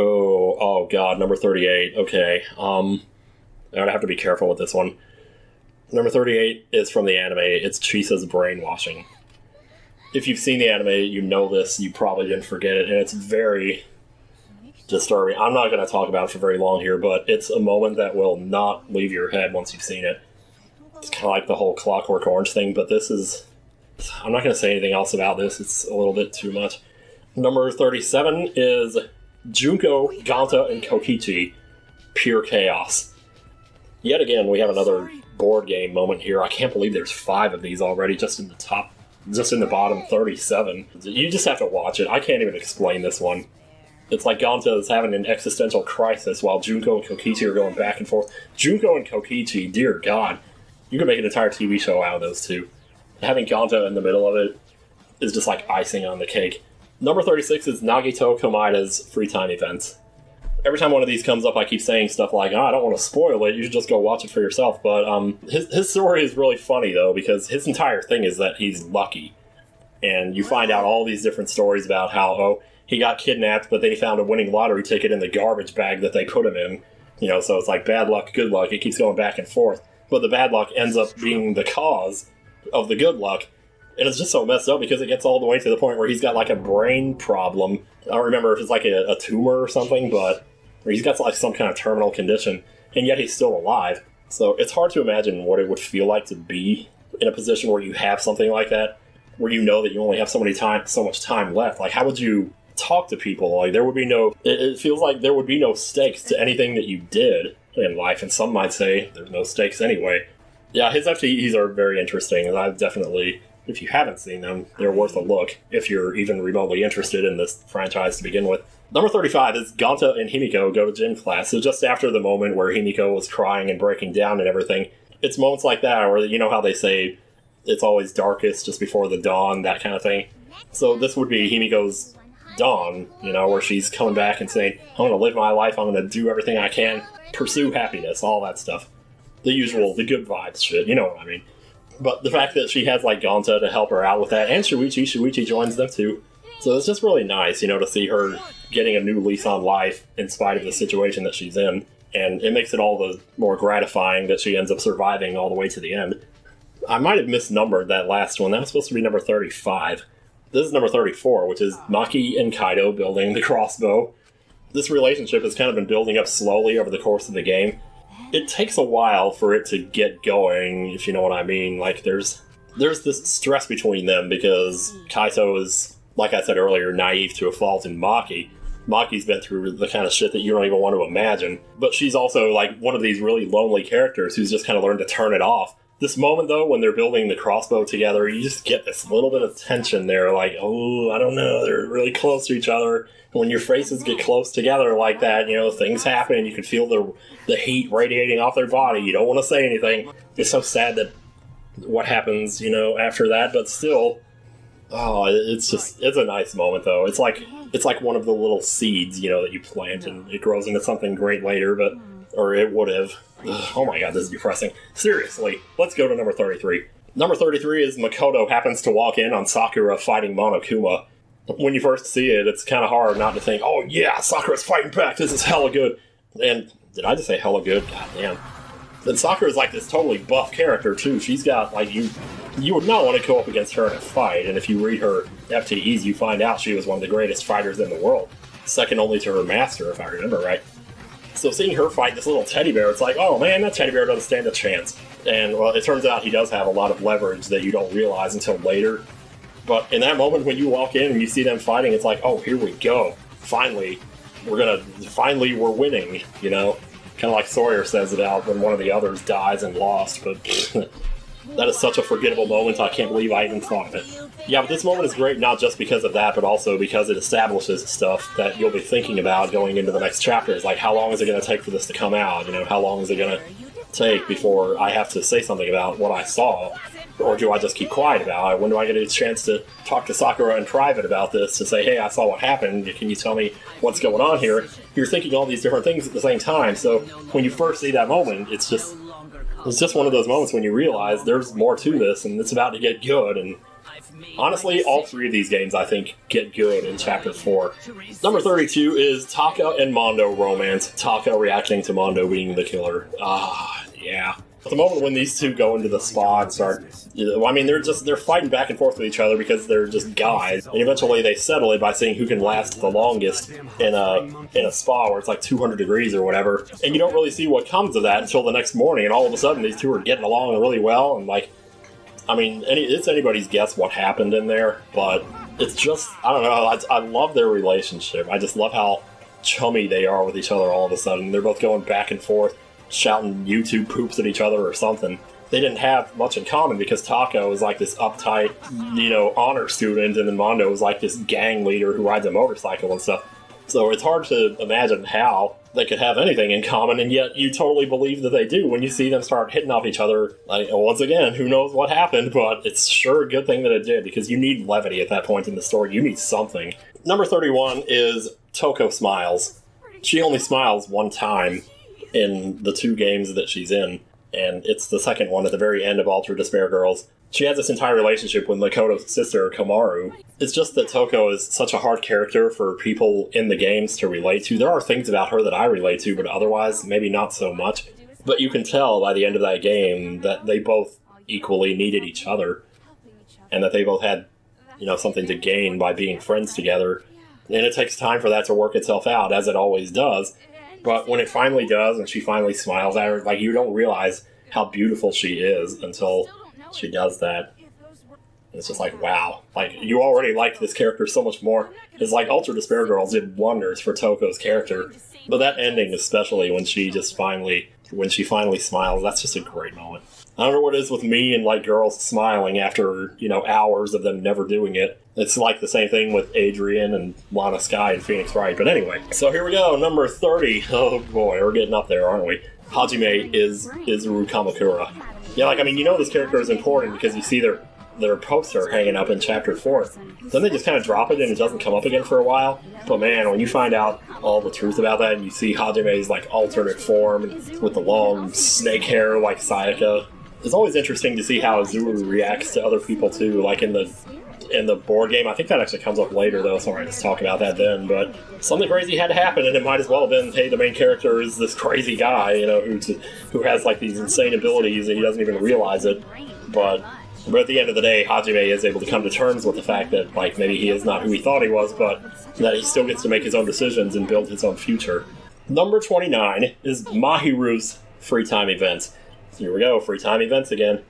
Oh god, number 38, okay. I'm gonna have to be careful with this one. Number 38 is from the anime, it's Chisa's brainwashing. If you've seen the anime, you know this, you probably didn't forget it, and it's very disturbing. I'm not gonna talk about it for very long here, but it's a moment that will not leave your head once you've seen it. It's kind of like the whole Clockwork Orange thing, but this is... I'm not gonna say anything else about this, it's a little bit too much. Number 37 is Junko, Ganta, and Kokichi. Pure chaos. Yet again, we have another board game moment here. I can't believe there's 5 of these already, just in the bottom 37. You just have to watch it. I can't even explain this one. It's like Ganta is having an existential crisis while Junko and Kokichi are going back and forth. Junko and Kokichi, dear god. You could make an entire TV show out of those two. Having Ganta in the middle of it is just like icing on the cake. Number 36 is Nagito Komaida's free time events. Every time one of these comes up, I keep saying stuff like, I don't want to spoil it, you should just go watch it for yourself. But his story is really funny, though, because his entire thing is that he's lucky. And you find out all these different stories about how, he got kidnapped, but they found a winning lottery ticket in the garbage bag that they put him in. So it's like bad luck, good luck, it keeps going back and forth. But the bad luck ends up being the cause of the good luck. And it's just so messed up because it gets all the way to the point where he's got like a brain problem. I don't remember if it's like a tumor or something, but he's got like some kind of terminal condition, and yet he's still alive. So it's hard to imagine what it would feel like to be in a position where you have something like that, where you know that you only have so much time left. Like, how would you talk to people? Like, there would be it feels like there would be no stakes to anything that you did in life, and some might say there's no stakes anyway. Yeah, his FTEs are very interesting, and I've definitely... If you haven't seen them, they're worth a look if you're even remotely interested in this franchise to begin with. Number 35 is Ganta and Himiko go to gym class. So just after the moment where Himiko was crying and breaking down and everything, it's moments like that where, you know how they say it's always darkest just before the dawn, that kind of thing. So this would be Himiko's dawn, where she's coming back and saying, I'm going to live my life, I'm going to do everything I can, pursue happiness, all that stuff. The usual, the good vibes shit, you know what I mean. But the fact that she has, like, Ganta to help her out with that, and Shuichi joins them, too. So it's just really nice, to see her getting a new lease on life in spite of the situation that she's in. And it makes it all the more gratifying that she ends up surviving all the way to the end. I might have misnumbered that last one. That was supposed to be number 35. This is number 34, which is Maki and Kaido building the crossbow. This relationship has kind of been building up slowly over the course of the game. It takes a while for it to get going, if you know what I mean. Like, there's this stress between them because Kaito is, like I said earlier, naive to a fault in Maki. Maki's been through the kind of shit that you don't even want to imagine. But she's also, like, one of these really lonely characters who's just kind of learned to turn it off. This moment, though, when they're building the crossbow together, you just get this little bit of tension there. Like, I don't know, they're really close to each other. When your faces get close together like that, things happen. You can feel the heat radiating off their body. You don't want to say anything. It's so sad that what happens, after that. But still, Oh, it's a nice moment though. It's like one of the little seeds, that you plant and it grows into something great later, or it would have. Oh my god, this is depressing. Seriously, let's go to number 33. Number 33 is Makoto happens to walk in on Sakura fighting Monokuma. When you first see it, it's kind of hard not to think, oh yeah, Sakura's fighting back, this is hella good. And, did I just say hella good? God damn. And Sakura's like this totally buff character too. She's got, like, you would not want to go up against her in a fight, and if you read her FTEs, you find out she was one of the greatest fighters in the world. Second only to her master, if I remember right. So seeing her fight this little teddy bear, it's like, oh man, that teddy bear doesn't stand a chance. And, well, it turns out he does have a lot of leverage that you don't realize until later. But in that moment when you walk in and you see them fighting, it's like, oh, here we go. Finally, we're winning, Kind of like Sawyer says it out when one of the others dies and lost, but that is such a forgettable moment, I can't believe I even thought of it. Yeah, but this moment is great not just because of that, but also because it establishes stuff that you'll be thinking about going into the next chapters, like how long is it going to take for this to come out, how long is it going to take before I have to say something about what I saw, or do I just keep quiet about it? When do I get a chance to talk to Sakura in private about this, to say, hey, I saw what happened, can you tell me what's going on here? You're thinking all these different things at the same time, so when you first see that moment, it's just one of those moments when you realize there's more to this, and it's about to get good, and honestly, all three of these games, I think, get good in Chapter 4. Number 32 is Taka and Mondo romance. Taka reacting to Mondo being the killer. Yeah. At the moment when these two go into the spa and start, they're fighting back and forth with each other because they're just guys, and eventually they settle it by seeing who can last the longest in a spa where it's like 200 degrees or whatever, and you don't really see what comes of that until the next morning, and all of a sudden these two are getting along really well, and it's anybody's guess what happened in there, but it's just, I don't know, I love their relationship. I just love how chummy they are with each other all of a sudden. They're both going back and forth, shouting YouTube poops at each other or something. They didn't have much in common because Taka was like this uptight, honor student, and then Mondo was like this gang leader who rides a motorcycle and stuff. So it's hard to imagine how they could have anything in common, and yet you totally believe that they do when you see them start hitting off each other. Once again, who knows what happened, but it's sure a good thing that it did, because you need levity at that point in the story. You need something. Number 31 is Toko Smiles. She only smiles one time in the two games that she's in, and it's the second one at the very end of Ultra Despair Girls. She has this entire relationship with Makoto's sister, Komaru. It's just that Toko is such a hard character for people in the games to relate to. There are things about her that I relate to, but otherwise, maybe not so much. But you can tell by the end of that game that they both equally needed each other, and that they both had, something to gain by being friends together. And it takes time for that to work itself out, as it always does. But when it finally does, and she finally smiles at her, you don't realize how beautiful she is until she does that. And it's just wow. You already liked this character so much more. It's like Ultra Despair Girls did wonders for Toko's character. But that ending, especially when she finally smiles, that's just a great moment. I don't know what it is with me and girls smiling after, hours of them never doing it. It's like the same thing with Adrian and Lana Skye and Phoenix Wright. But anyway, so here we go, number 30. Oh boy, we're getting up there, aren't we? Hajime is Izuru Kamakura. Yeah, this character is important because you see their poster hanging up in Chapter 4. Then they just kind of drop it and it doesn't come up again for a while. But man, when you find out all the truth about that and you see Hajime's alternate form with the long snake hair like Sayaka, it's always interesting to see how Izuru reacts to other people too, in the board game. I think that actually comes up later though, so I'll just talk about that then. But something crazy had to happen, and it might as well have been, hey, the main character is this crazy guy, who has these insane abilities and he doesn't even realize it. But at the end of the day, Hajime is able to come to terms with the fact that maybe he is not who he thought he was, but that he still gets to make his own decisions and build his own future. Number 29 is Mahiru's free time events. Here we go, free time events again.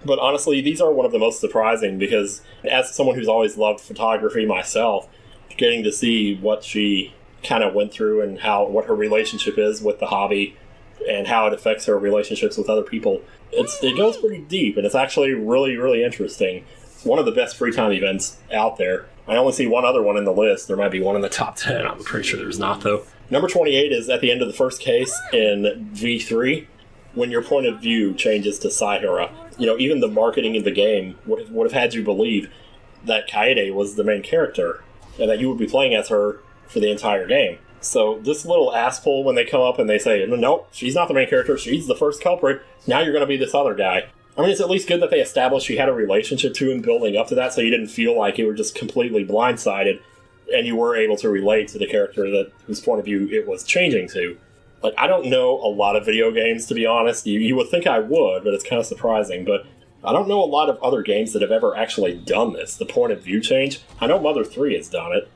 But honestly, these are one of the most surprising because as someone who's always loved photography myself, getting to see what she kind of went through and what her relationship is with the hobby and how it affects her relationships with other people, it goes pretty deep, and it's actually really, really interesting. It's one of the best free time events out there. I only see one other one in the list. There might be one in the top 10. I'm pretty sure there's not, though. Number 28 is at the end of the first case in V3, when your point of view changes to Saihara. Even the marketing of the game would have had you believe that Kaede was the main character, and that you would be playing as her for the entire game. So this little ass pull when they come up and they say, nope, she's not the main character, she's the first culprit, now you're going to be this other guy. I mean, it's at least good that they established she had a relationship to him building up to that, so you didn't feel like you were just completely blindsided, and you were able to relate to the character whose point of view it was changing to. Like, I don't know a lot of video games, to be honest. You would think I would, but it's kind of surprising. But I don't know a lot of other games that have ever actually done this, the point of view change. I know Mother 3 has done it,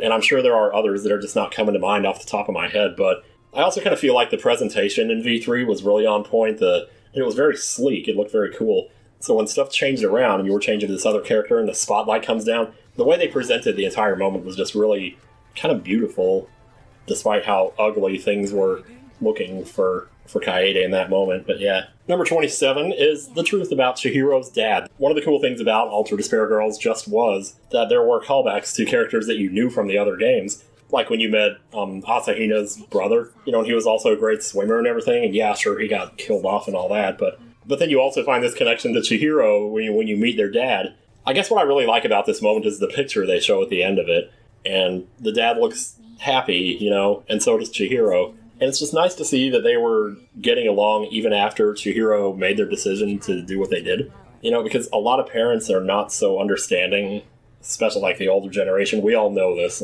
and I'm sure there are others that are just not coming to mind off the top of my head, but I also kind of feel like the presentation in V3 was really on point. It was very sleek, it looked very cool. So when stuff changed around and you were changing to this other character and the spotlight comes down, the way they presented the entire moment was just really kind of beautiful, despite how ugly things were looking for Kaede in that moment. But yeah. Number 27 is the truth about Chihiro's dad. One of the cool things about Ultra Despair Girls just was that there were callbacks to characters that you knew from the other games. Like when you met Asahina's brother, and he was also a great swimmer and everything, and yeah, sure, he got killed off and all that, but then you also find this connection to Chihiro when you meet their dad. I guess what I really like about this moment is the picture they show at the end of it, and the dad looks happy, and so does Chihiro. And it's just nice to see that they were getting along even after Chihiro made their decision to do what they did. Because a lot of parents are not so understanding, especially like the older generation. We all know this,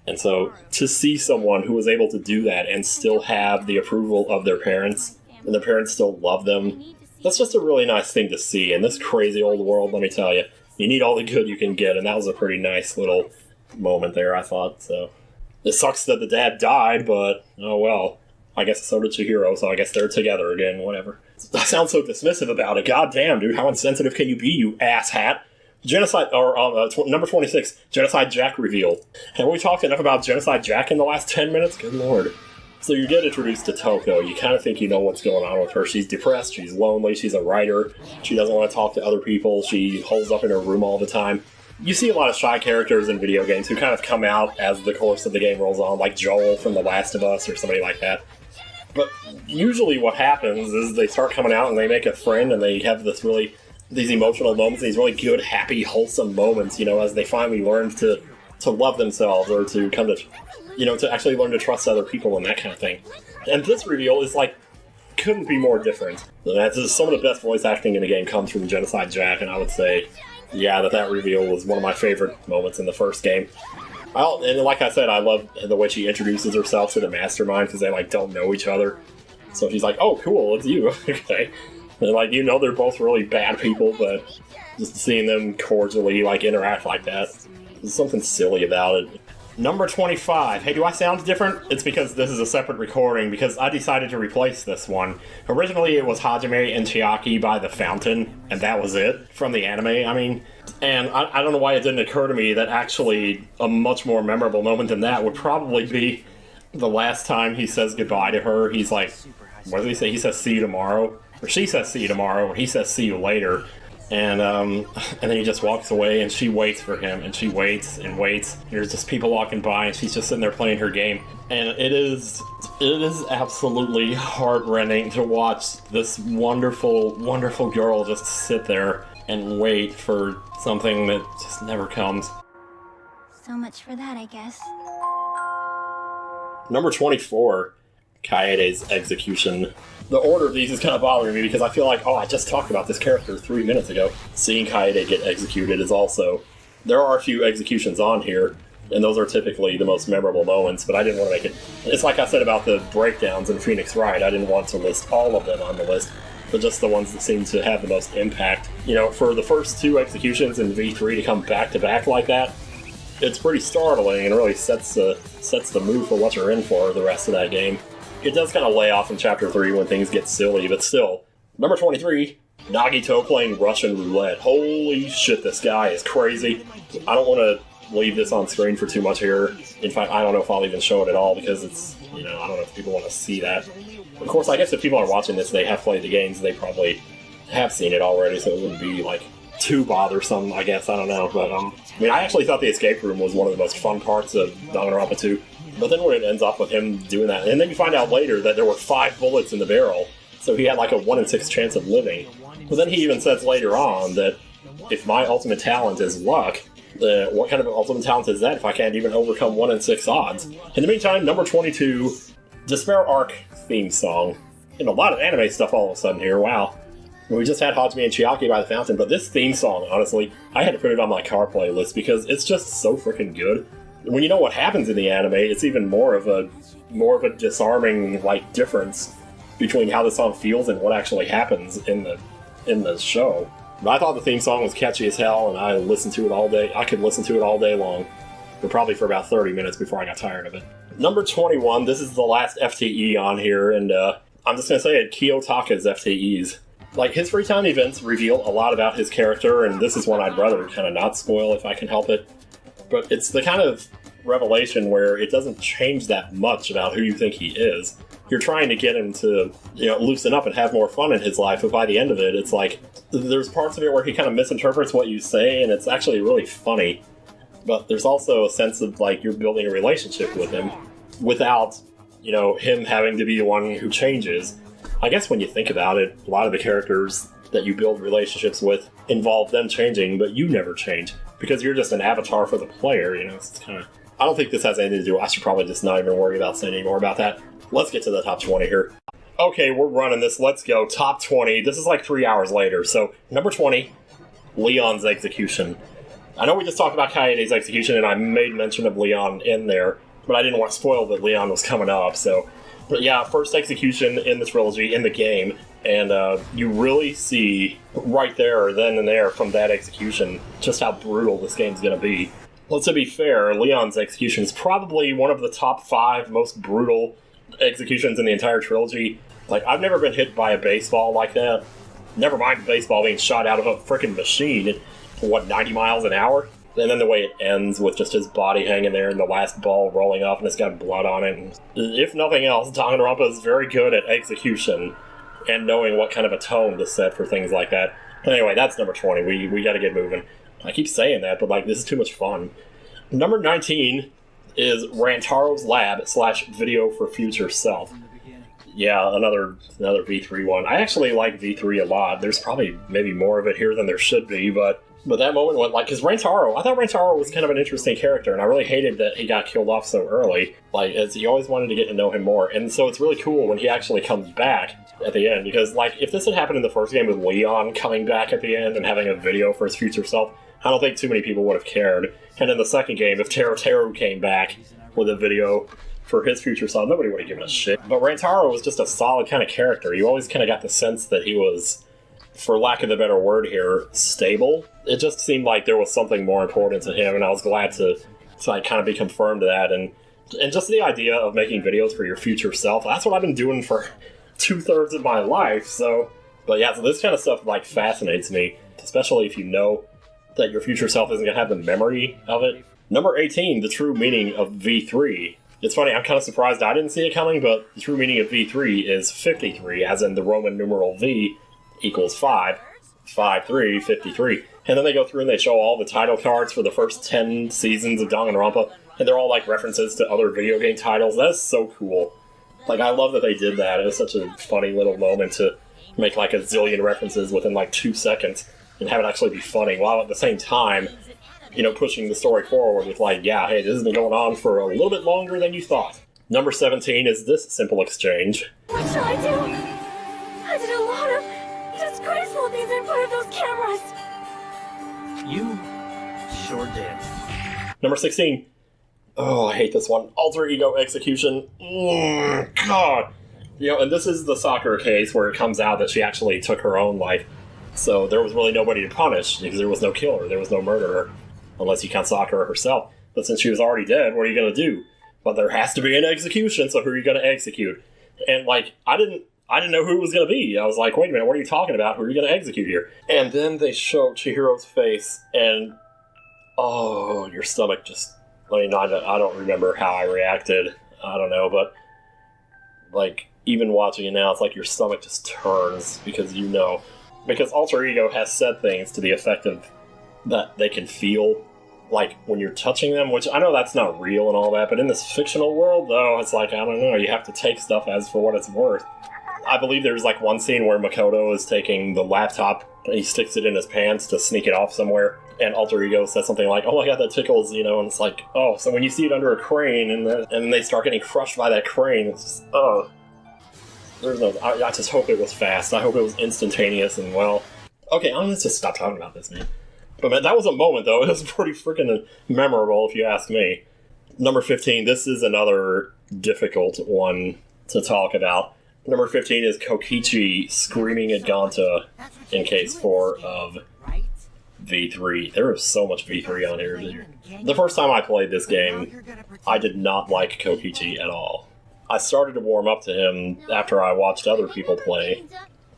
and so to see someone who was able to do that and still have the approval of their parents, and their parents still love them, that's just a really nice thing to see. In this crazy old world, let me tell you, you need all the good you can get, and that was a pretty nice little moment there, I thought. So it sucks that the dad died, but oh well. I guess so did Chihiro, so I guess they're together again, whatever. I sound so dismissive about it. God damn, dude, how insensitive can you be, you asshat? Genocide, or number 26, Genocide Jack reveal. Have we talked enough about Genocide Jack in the last 10 minutes? Good lord. So you get introduced to Toko. You kind of think you know what's going on with her. She's depressed, she's lonely, she's a writer, she doesn't want to talk to other people, she holds up in her room all the time. You see a lot of shy characters in video games who kind of come out as the course of the game rolls on, like Joel from The Last of Us or somebody like that. But usually what happens is they start coming out and they make a friend and they have these emotional moments, these really good, happy, wholesome moments, as they finally learn to love themselves or to come to, to actually learn to trust other people and that kind of thing. And this reveal is couldn't be more different. Some of the best voice acting in the game comes from Genocide Jack, and I would say, yeah, that reveal was one of my favorite moments in the first game. And like I said, I love the way she introduces herself to the mastermind, because they don't know each other. So she's like, oh, cool, it's you. Okay. And they're both really bad people, but just seeing them cordially interact like that, there's something silly about it. Number 25. Hey, do I sound different? It's because this is a separate recording, because I decided to replace this one. Originally, it was Hajime and Chiaki by the fountain, and that was it, from the anime, And I don't know why it didn't occur to me that actually a much more memorable moment than that would probably be the last time he says goodbye to her. He's like, what does he say? He says, see you tomorrow. Or she says, see you tomorrow. Or he says, see you later. And then he just walks away, and she waits for him, and she waits and waits. There's just people walking by, and she's just sitting there playing her game. And it is absolutely heart-rending to watch this wonderful, wonderful girl just sit there and wait for something that just never comes. So much for that, I guess. Number 24, Kaede's execution. The order of these is kind of bothering me because I feel like, I just talked about this character 3 minutes ago. Seeing Kaede get executed is also... There are a few executions on here, and those are typically the most memorable moments, but I didn't want to make it... It's like I said about the breakdowns in Phoenix Wright, I didn't want to list all of them on the list, but just the ones that seem to have the most impact. For the first two executions in V3 to come back-to-back like that, it's pretty startling and really sets the mood for what you're in for the rest of that game. It does kind of lay off in Chapter 3 when things get silly, but still. Number 23, Nagito playing Russian roulette. Holy shit, this guy is crazy. I don't want to leave this on screen for too much here. In fact, I don't know if I'll even show it at all because it's, I don't know if people want to see that. Of course, I guess if people are watching this, they have played the games, they probably have seen it already, so it wouldn't be, too bothersome, I guess. I don't know, but, I actually thought the escape room was one of the most fun parts of Danganronpa 2. But then when it ends up with him doing that, and then you find out later that there were 5 bullets in the barrel, so he had a 1 in 6 chance of living. But then he even says later on that if my ultimate talent is luck, what kind of ultimate talent is that if I can't even overcome 1 in 6 odds? In the meantime, number 22, Despair Arc theme song. And a lot of anime stuff all of a sudden here, wow. We just had Hajime and Chiaki by the fountain, but this theme song, honestly, I had to put it on my car playlist because it's just so freaking good. When you know what happens in the anime, it's even more of a disarming, like, difference between how the song feels and what actually happens in the show. But I thought the theme song was catchy as hell, and I listened to it all day. I could listen to it all day long, but probably for about 30 minutes before I got tired of it. Number 21, this is the last FTE on here, and I'm just going to say it, Kiyotaka's FTEs. Like, his free time events reveal a lot about his character, and this is one I'd rather kind of not spoil if I can help it. But it's the kind of revelation where it doesn't change that much about who you think he is. You're trying to get him to, loosen up and have more fun in his life, but by the end of it, it's like, there's parts of it where he kind of misinterprets what you say, and it's actually really funny. But there's also a sense of, like, you're building a relationship with him without, him having to be the one who changes. I guess when you think about it, a lot of the characters that you build relationships with involve them changing, but you never change. Because you're just an avatar for the player, it's kind of... I don't think this has anything to do... I should probably just not even worry about saying any more about that. Let's get to the top 20 here. Okay, we're running this. Let's go. Top 20. This is like 3 hours later. So, number 20, Leon's execution. I know we just talked about Kaede's execution, and I made mention of Leon in there, but I didn't want to spoil that Leon was coming up, so... But yeah, first execution in the trilogy, in the game, and you really see right there, then and there, from that execution, just how brutal this game's going to be. Well, to be fair, Leon's execution is probably one of the top 5 most brutal executions in the entire trilogy. Like, I've never been hit by a baseball like that. Never mind baseball being shot out of a frickin' machine at, 90 miles an hour? And then the way it ends with just his body hanging there and the last ball rolling off and it's got blood on it. And if nothing else, Danganronpa is very good at execution and knowing what kind of a tone to set for things like that. Anyway, that's number 20. We gotta get moving. I keep saying that, but this is too much fun. Number 19 is Rantaro's Lab / Video for Future Self. Yeah, another V3 one. I actually like V3 a lot. There's probably maybe more of it here than there should be, but that moment went because I thought Rantaro was kind of an interesting character, and I really hated that he got killed off so early. As you always wanted to get to know him more, and so it's really cool when he actually comes back at the end, because, if this had happened in the first game with Leon coming back at the end and having a video for his future self, I don't think too many people would have cared. And in the second game, if Teru came back with a video for his future self, nobody would have given a shit. But Rantaro was just a solid kind of character. You always kind of got the sense that he was, for lack of a better word here, stable. It just seemed like there was something more important to him, and I was glad to kind of be confirmed to that. And just the idea of making videos for your future self, that's what I've been doing for 2/3 of my life, so... But yeah, so this kind of stuff, fascinates me, especially if you know that your future self isn't going to have the memory of it. Number 18, the true meaning of V3. It's funny, I'm kind of surprised I didn't see it coming, but the true meaning of V3 is 53, as in the Roman numeral V equals 5, 5, 3, 53. And then they go through and they show all the title cards for the first 10 seasons of Danganronpa, and they're all references to other video game titles. That's so cool. I love that they did that. It was such a funny little moment to make a zillion references within 2 seconds and have it actually be funny, while at the same time, pushing the story forward with yeah, hey, this has been going on for a little bit longer than you thought. Number 17 is this simple exchange. What shall I do? I did a lot of disgraceful things in front of those cameras. You sure did. Number 16. Oh, I hate this one. Alter ego execution. God. And this is the Sakura case where it comes out that she actually took her own life. So there was really nobody to punish because there was no killer, there was no murderer, unless you count Sakura herself. But since she was already dead, what are you going to do? But there has to be an execution, so who are you going to execute? And I didn't know who it was going to be. I was like, wait a minute, what are you talking about? Who are you going to execute here? And then they show Chihiro's face, and oh, your stomach just... I don't remember how I reacted. I don't know, but even watching it now, it's your stomach just turns because because Alter Ego has said things to the effect of that they can feel when you're touching them, which I know that's not real and all that, but in this fictional world, though, it's I don't know, you have to take stuff as for what it's worth. I believe there's like one scene where Makoto is taking the laptop and he sticks it in his pants to sneak it off somewhere, and Alter Ego says something like, "Oh my god, that tickles," you know, and it's like, oh, so when you see it under a crane and they start getting crushed by that crane, it's just, oh. There's no, I just hope it was fast. I hope it was instantaneous and well. Okay, I'm gonna just stop talking about this, man. But man, that was a moment, though. It was pretty freaking memorable, if you ask me. Number 15, this is another difficult one to talk about. Number 15 is Kokichi screaming at Gonta in case 4 of V3. There is so much V3 on here. The first time I played this game, I did not like Kokichi at all. I started to warm up to him after I watched other people play.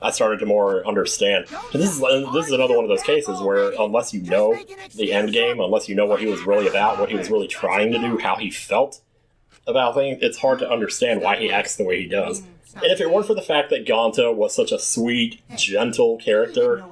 I started to more understand. And this is another one of those cases where unless you know the end game, unless you know what he was really about, what he was really trying to do, how he felt about things, it's hard to understand why he acts the way he does. And if it weren't for the fact that Gonta was such a sweet, gentle character,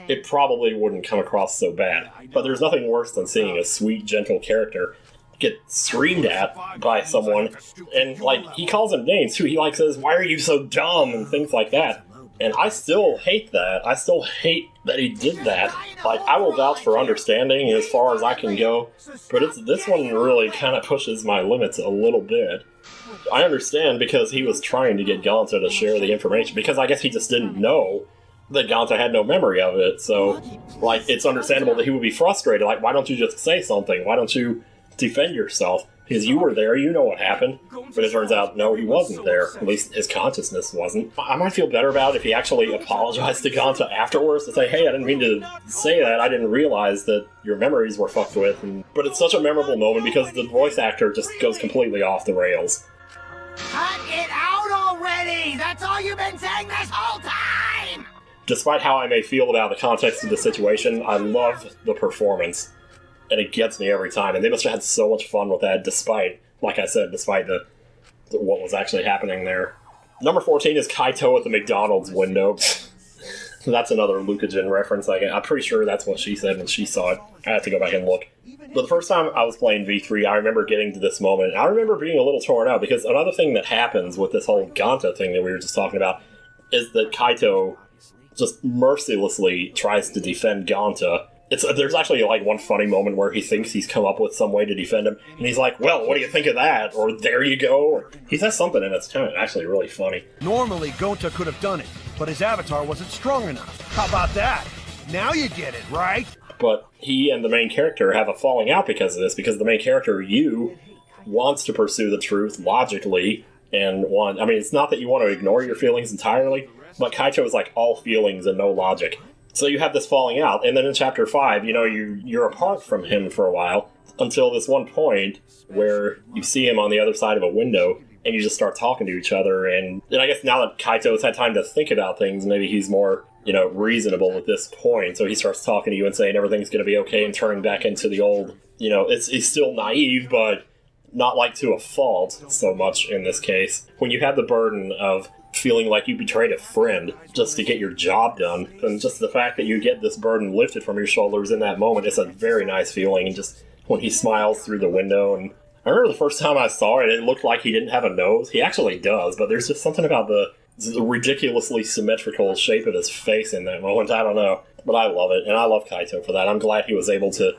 it probably wouldn't come across so bad. But there's nothing worse than seeing a sweet, gentle character get screamed at by someone, and like, he calls him names too. He like says, "Why are you so dumb?" and things like that. And I still hate that. I still hate that he did that. Like, I will vouch for understanding as far as I can go, but this one really kind of pushes my limits a little bit. I understand because he was trying to get Gonta to share the information, because I guess he just didn't know that Gonta had no memory of it, so, like, it's understandable that he would be frustrated. Like, why don't you just say something? Why don't you defend yourself? Because you were there, you know what happened. But it turns out, no, he wasn't there. At least his consciousness wasn't. I might feel better about it if he actually apologized to Gonta afterwards to say, "Hey, I didn't mean to say that. I didn't realize that your memories were fucked with." But it's such a memorable moment because the voice actor just goes completely off the rails. Cut it out already! That's all you've been saying this whole time! Despite how I may feel about the context of the situation, I love the performance. And it gets me every time, and they must have had so much fun with that, despite, like I said, despite what was actually happening there. Number 14 is Kaito at the McDonald's window. That's another Lukagen reference. I'm pretty sure that's what she said when she saw it. I have to go back and look. But the first time I was playing V3, I remember getting to this moment, and I remember being a little torn out, because another thing that happens with this whole Gonta thing that we were just talking about is that Kaito just mercilessly tries to defend Gonta. There's actually like one funny moment where he thinks he's come up with some way to defend him, and he's like, "Well, what do you think of that?" Or "There you go." Or he says something, and it's kind of actually really funny. Normally, Gonta could have done it, but his avatar wasn't strong enough. How about that? Now you get it, right? But he and the main character have a falling out because of this, because the main character, Yu, wants to pursue the truth logically, and it's not that you want to ignore your feelings entirely, but Kaito is like all feelings and no logic. So you have this falling out, and then in Chapter 5, you're apart from him for a while, until this one point where you see him on the other side of a window, and you just start talking to each other, and I guess now that Kaito's had time to think about things, maybe he's more, reasonable at this point, so he starts talking to you and saying everything's going to be okay, and turning back into the old, he's still naive, but not like to a fault so much in this case. When you have the burden of feeling like you betrayed a friend just to get your job done, and just the fact that you get this burden lifted from your shoulders in that moment, it's a very nice feeling. And just when he smiles through the window, and I remember the first time I saw it, it looked like he didn't have a nose. He actually does, but there's just something about the ridiculously symmetrical shape of his face in that moment. I don't know, but I love it, and I love Kaito for that. I'm glad he was able to,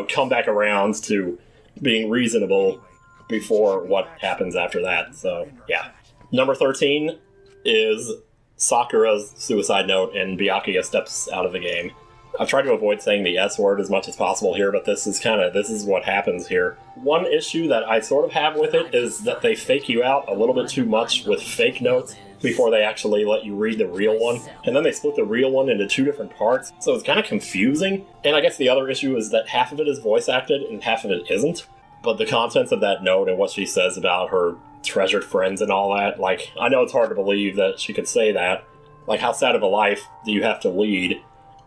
come back around to being reasonable before what happens after that. So, yeah. Number 13 is Sakura's suicide note, and Byakuya steps out of the game. I've tried to avoid saying the S word as much as possible here, but this is what happens here. One issue that I sort of have with it is that they fake you out a little bit too much with fake notes before they actually let you read the real one, and then they split the real one into 2 different parts, so it's kind of confusing. And I guess the other issue is that half of it is voice acted and half of it isn't. But the contents of that note and what she says about her treasured friends and all that, like, I know it's hard to believe that she could say that. Like, how sad of a life do you have to lead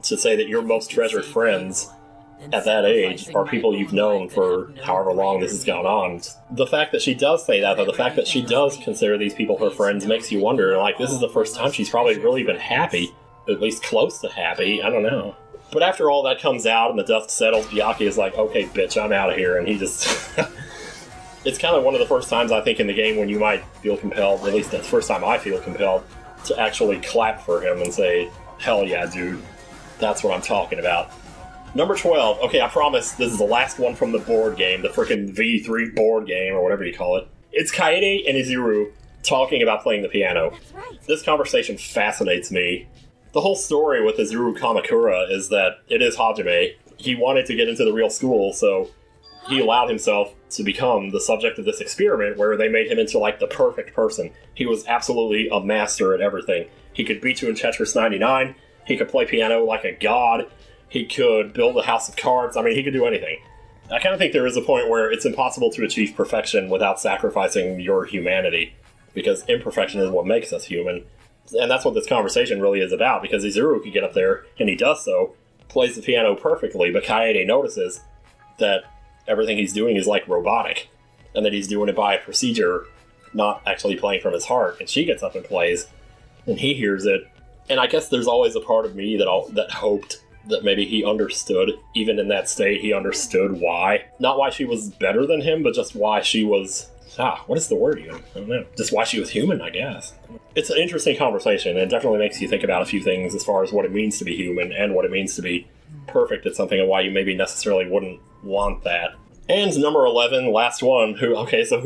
to say that your most treasured friends at that age are people you've known for however long this has gone on? The fact that she does say that, though, the fact that she does consider these people her friends, makes you wonder, like, this is the first time she's probably really been happy, at least close to happy. I don't know. But after all that comes out and the dust settles, Byakuya is like, "Okay, bitch, I'm out of here," and he just... It's kind of one of the first times, I think, in the game when you might feel compelled, at least that's the first time I feel compelled, to actually clap for him and say, hell yeah, dude. That's what I'm talking about. Number 12. Okay, I promise this is the last one from the board game, the frickin' V3 board game, or whatever you call it. It's Kaede and Izuru talking about playing the piano. That's right. This conversation fascinates me. The whole story with Izuru Kamakura is that it is Hajime. He wanted to get into the real school, so he allowed himself to become the subject of this experiment where they made him into, like, the perfect person. He was absolutely a master at everything. He could beat you in Tetris 99, he could play piano like a god, he could build a house of cards, I mean, he could do anything. I kind of think there is a point where it's impossible to achieve perfection without sacrificing your humanity, because imperfection is what makes us human. And that's what this conversation really is about, because Izuru could get up there, and he does so, plays the piano perfectly, but Kaede notices that everything he's doing is, like, robotic, and that he's doing it by a procedure, not actually playing from his heart. And she gets up and plays, and he hears it. And I guess there's always a part of me that hoped that maybe he understood, even in that state, he understood why. Not why she was better than him, but just why she was... what is the word even? I don't know. Just why she was human, I guess. It's an interesting conversation, and it definitely makes you think about a few things as far as what it means to be human, and what it means to be perfect at something, and why you maybe necessarily wouldn't want that. And number 11, last one, who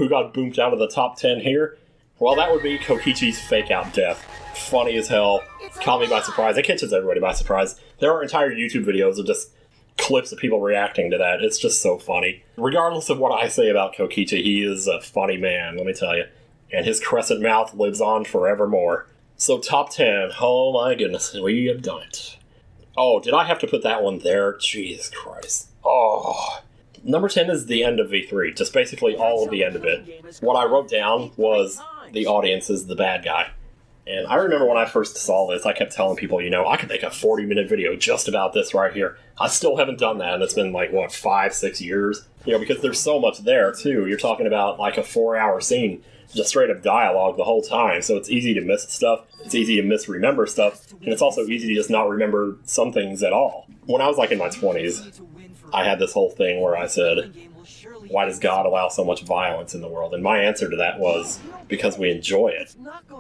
got boomed out of the top 10 here? Well, that would be Kokichi's fake-out death. Funny as hell. Caught me by surprise. It catches everybody by surprise. There are entire YouTube videos of just clips of people reacting to that. It's just so funny. Regardless of what I say about Kokichi, he is a funny man, let me tell you. And his crescent mouth lives on forevermore. So top 10. Oh my goodness, we have done it. Oh, did I have to put that one there? Jesus Christ. Oh... Number 10 is the end of V3, just basically all of the end of it. What I wrote down was the audience is the bad guy. And I remember when I first saw this, I kept telling people, I could make a 40-minute video just about this right here. I still haven't done that, and it's been 5-6 years? Because there's so much there, too. You're talking about, a 4-hour scene, just straight-up dialogue the whole time, so it's easy to miss stuff, it's easy to misremember stuff, and it's also easy to just not remember some things at all. When I was, in my 20s, I had this whole thing where I said, why does God allow so much violence in the world? And my answer to that was, because we enjoy it.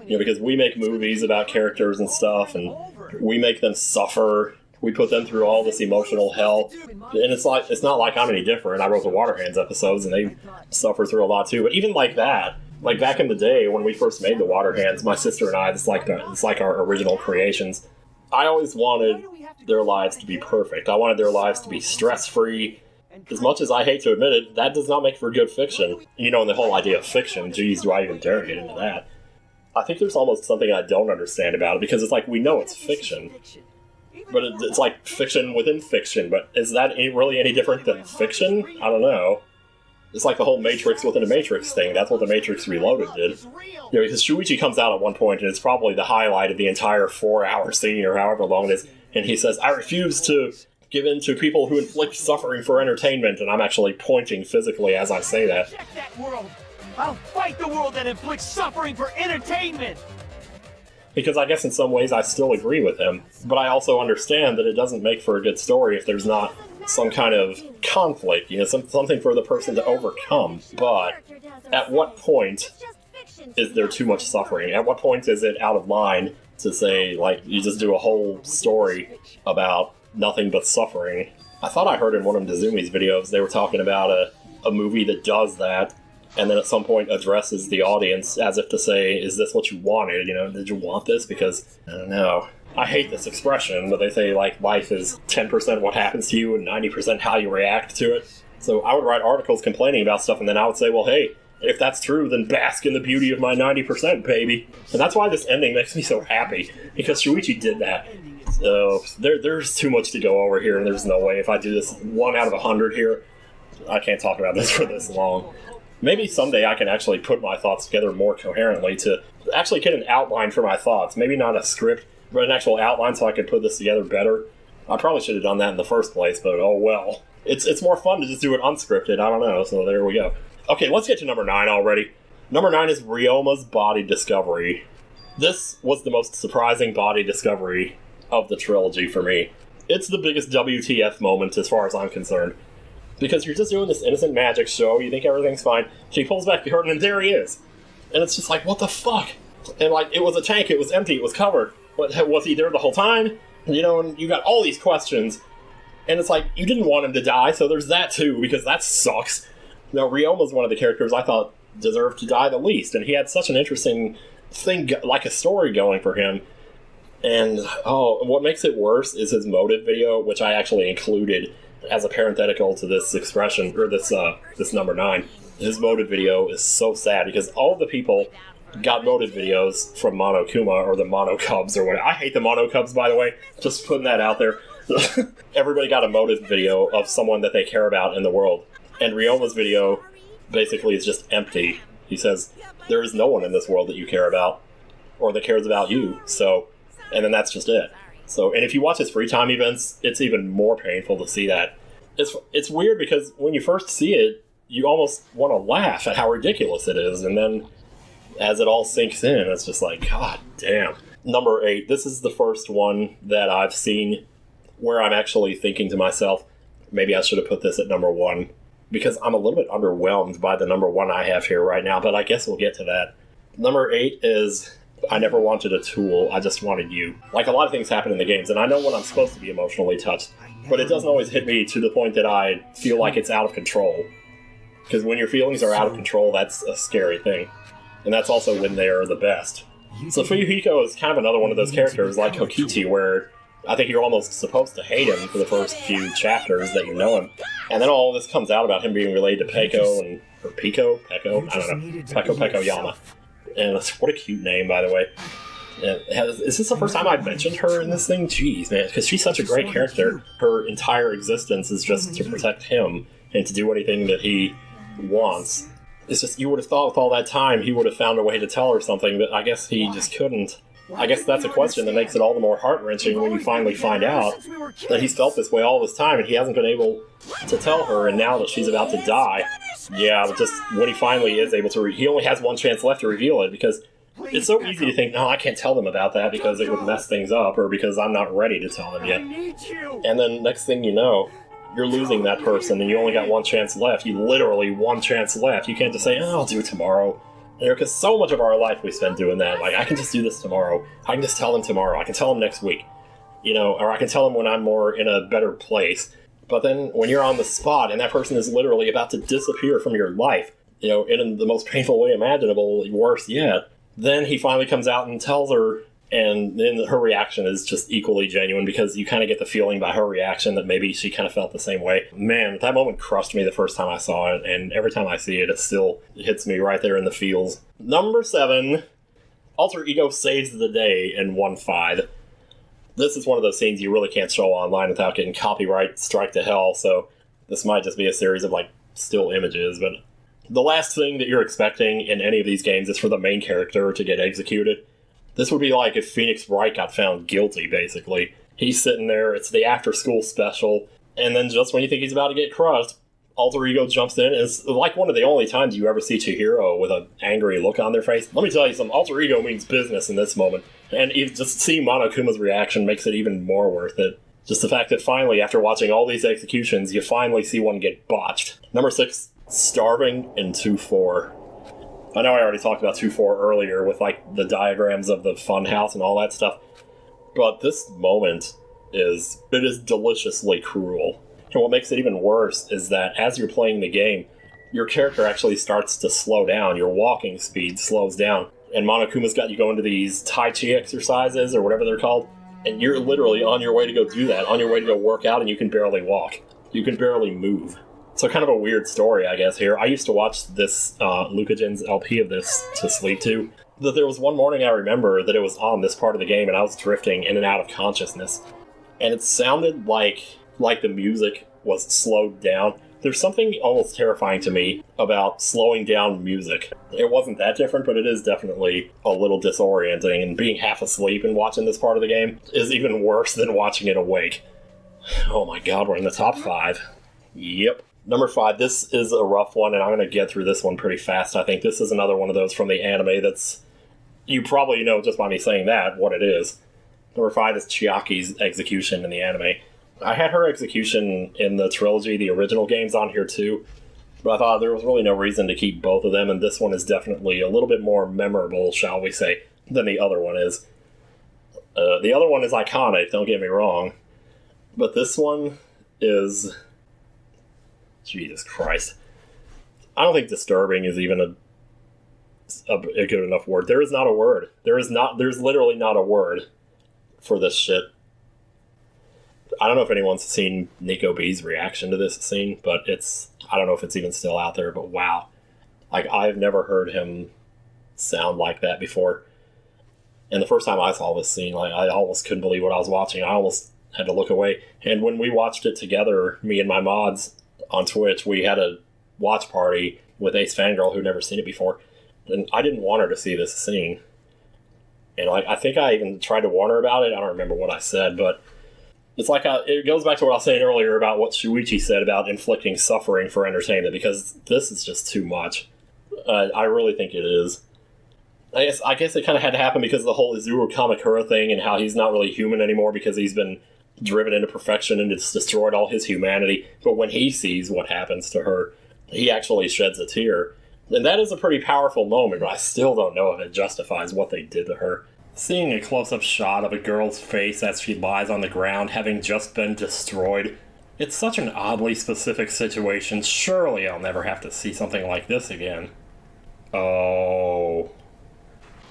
Because we make movies about characters and stuff, and we make them suffer. We put them through all this emotional hell. And it's not like I'm any different. I wrote the Water Hands episodes, and they suffer through a lot too. But even like that, back in the day when we first made the Water Hands, my sister and I, it's like our original creations. I always wanted their lives to be perfect. I wanted their lives to be stress-free. As much as I hate to admit it, that does not make for good fiction. And the whole idea of fiction, geez, do I even dare get into that? I think there's almost something I don't understand about it, because it's we know it's fiction. But it's like fiction within fiction, but is that really any different than fiction? I don't know. It's like the whole Matrix within a Matrix thing. That's what the Matrix Reloaded did. Because Shuichi comes out at one point, and it's probably the highlight of the entire 4-hour scene, or however long it is, and he says, I refuse to give in to people who inflict suffering for entertainment, and I'm actually pointing physically as I say that. Check that world! I'll fight the world that inflicts suffering for entertainment! Because I guess in some ways I still agree with him, but I also understand that it doesn't make for a good story if there's not some kind of conflict, something for the person to overcome. But at what point is there too much suffering? At what point is it out of line to say, you just do a whole story about nothing but suffering? I thought I heard in one of Nizumi's videos they were talking about a movie that does that, and then at some point addresses the audience as if to say, is this what you wanted? Did you want this? Because, I don't know. I hate this expression, but they say, life is 10% what happens to you and 90% how you react to it. So I would write articles complaining about stuff, and then I would say, well, hey, if that's true, then bask in the beauty of my 90%, baby. And that's why this ending makes me so happy, because Shuichi did that. So there's too much to go over here, and there's no way if I do this 1 out of 100 here, I can't talk about this for this long. Maybe someday I can actually put my thoughts together more coherently to actually get an outline for my thoughts. Maybe not a script, but an actual outline so I could put this together better. I probably should have done that in the first place, but oh well. It's more fun to just do it unscripted, I don't know, so there we go. Okay, let's get to number 9 already. Number 9 is Ryoma's body discovery. This was the most surprising body discovery of the trilogy for me. It's the biggest WTF moment as far as I'm concerned. Because you're just doing this innocent magic show, you think everything's fine, she pulls back the curtain and there he is. And it's just what the fuck? And, like, it was a tank, it was empty, it was covered. But was he there the whole time? You know, and you got all these questions. And it's like, you didn't want him to die, so there's that too, because that sucks. Now, Ryoma's one of the characters I thought deserved to die the least, and he had such an interesting thing, like a story going for him. And, what makes it worse is his motive video, which I actually included as a parenthetical to this expression, or this number 9. His motive video is so sad, because all the people got motive videos from Monokuma, or the Mono Cubs, or whatever. I hate the Mono Cubs, by the way, just putting that out there. Everybody got a motive video of someone that they care about in the world. And Ryoma's video basically is just empty. He says, there is no one in this world that you care about, or that cares about you, so... And then that's just it. So, and if you watch his free time events, it's even more painful to see that. It's weird because when you first see it, you almost want to laugh at how ridiculous it is, and then as it all sinks in, it's just like, God damn. Number 8, this is the first one that I've seen where I'm actually thinking to myself, maybe I should have put this at number 1, because I'm a little bit underwhelmed by the number 1 I have here right now, but I guess we'll get to that. Number 8 is... I never wanted a tool, I just wanted you. Like, a lot of things happen in the games, and I know when I'm supposed to be emotionally touched, but it doesn't always hit me to the point that I feel like it's out of control. Because when your feelings are out of control, that's a scary thing. And that's also when they are the best. So Fuyuhiko is kind of another one of those characters, like Kokichi, where I think you're almost supposed to hate him for the first few chapters that you know him. And then all this comes out about him being related to Peko, or Peko? I don't know. Peko Yama. And what a cute name, by the way. Is this the first time I've mentioned her in this thing? Jeez, man, because she's such a great character. Her entire existence is just to protect him and to do anything that he wants. It's just, you would have thought with all that time he would have found a way to tell her something, but I guess he just couldn't. I guess that's a question that makes it all the more heart-wrenching when you finally find out that he's felt this way all this time and he hasn't been able to tell her, and now that she's about to die, yeah, but just when he finally is able to, he only has one chance left to reveal it, because it's so easy to think, no, I can't tell them about that because it would mess things up, or because I'm not ready to tell them yet. And then next thing you know, you're losing that person and you only got one chance left. You literally one chance left. You can't just say, oh, I'll do it tomorrow. Because so much of our life we spend doing that. Like, I can just do this tomorrow. I can just tell them tomorrow. I can tell them next week. You know, or I can tell them when I'm more in a better place. But then when you're on the spot and that person is literally about to disappear from your life, you know, in the most painful way imaginable, worse yet, then he finally comes out and tells her, and then her reaction is just equally genuine, because you kind of get the feeling by her reaction that maybe she kind of felt the same way. Man, that moment crushed me the first time I saw it, and every time I see it, it still hits me right there in the feels. Number 7, Alter Ego saves the day in 1.5. This is one of those scenes you really can't show online without getting copyright strike to hell, so this might just be a series of, like, still images, but the last thing that you're expecting in any of these games is for the main character to get executed. This would be like if Phoenix Wright got found guilty, basically. He's sitting there, it's the after-school special, and then just when you think he's about to get crushed, Alter Ego jumps in, and it's like one of the only times you ever see Chihiro with an angry look on their face. Let me tell you something, Alter Ego means business in this moment, and just seeing Monokuma's reaction makes it even more worth it. Just the fact that finally, after watching all these executions, you finally see one get botched. Number 6, Starving in 2.4. I know I already talked about 2.4 earlier with, like, the diagrams of the funhouse and all that stuff, but this moment is deliciously cruel. And what makes it even worse is that as you're playing the game, your character actually starts to slow down. Your walking speed slows down. And Monokuma's got you going to these Tai Chi exercises, or whatever they're called, and you're literally on your way to go do that, on your way to go work out, and you can barely walk. You can barely move. So kind of a weird story, I guess, here. I used to watch this, Lucajin's LP of this to sleep to. That there was one morning I remember that it was on this part of the game, and I was drifting in and out of consciousness. And it sounded like the music was slowed down. There's something almost terrifying to me about slowing down music. It wasn't that different, but it is definitely a little disorienting, and being half asleep and watching this part of the game is even worse than watching it awake. Oh my god, we're in the top 5. Yep. Number 5, this is a rough one, and I'm going to get through this one pretty fast. I think this is another one of those from the anime that's... You probably know, just by me saying that, what it is. Number 5 is Chiaki's execution in the anime. I had her execution in the trilogy, the original games, on here too, but I thought there was really no reason to keep both of them, and this one is definitely a little bit more memorable, shall we say. than the other one is. The other one is iconic, don't get me wrong. But this one is... Jesus Christ. I don't think disturbing is even a good enough word. There is not a word. There's literally not a word for this shit. I don't know if anyone's seen Nico B's reaction to this scene, but I don't know if it's even still out there, but wow. Like, I've never heard him sound like that before. And the first time I saw this scene, like, I almost couldn't believe what I was watching. I almost had to look away. And when we watched it together, me and my mods on Twitch, we had a watch party with Ace Fangirl who'd never seen it before. And I didn't want her to see this scene. And like, I think I even tried to warn her about it. I don't remember what I said, but it's like it goes back to what I was saying earlier about what Shuichi said about inflicting suffering for entertainment, because this is just too much. I really think it is. I guess it kind of had to happen because of the whole Izuru Kamakura thing and how he's not really human anymore because he's been driven into perfection and it's destroyed all his humanity. But when he sees what happens to her, he actually sheds a tear. And that is a pretty powerful moment, but I still don't know if it justifies what they did to her. Seeing a close-up shot of a girl's face as she lies on the ground, having just been destroyed, it's such an oddly specific situation. Surely I'll never have to see something like this again. Oh.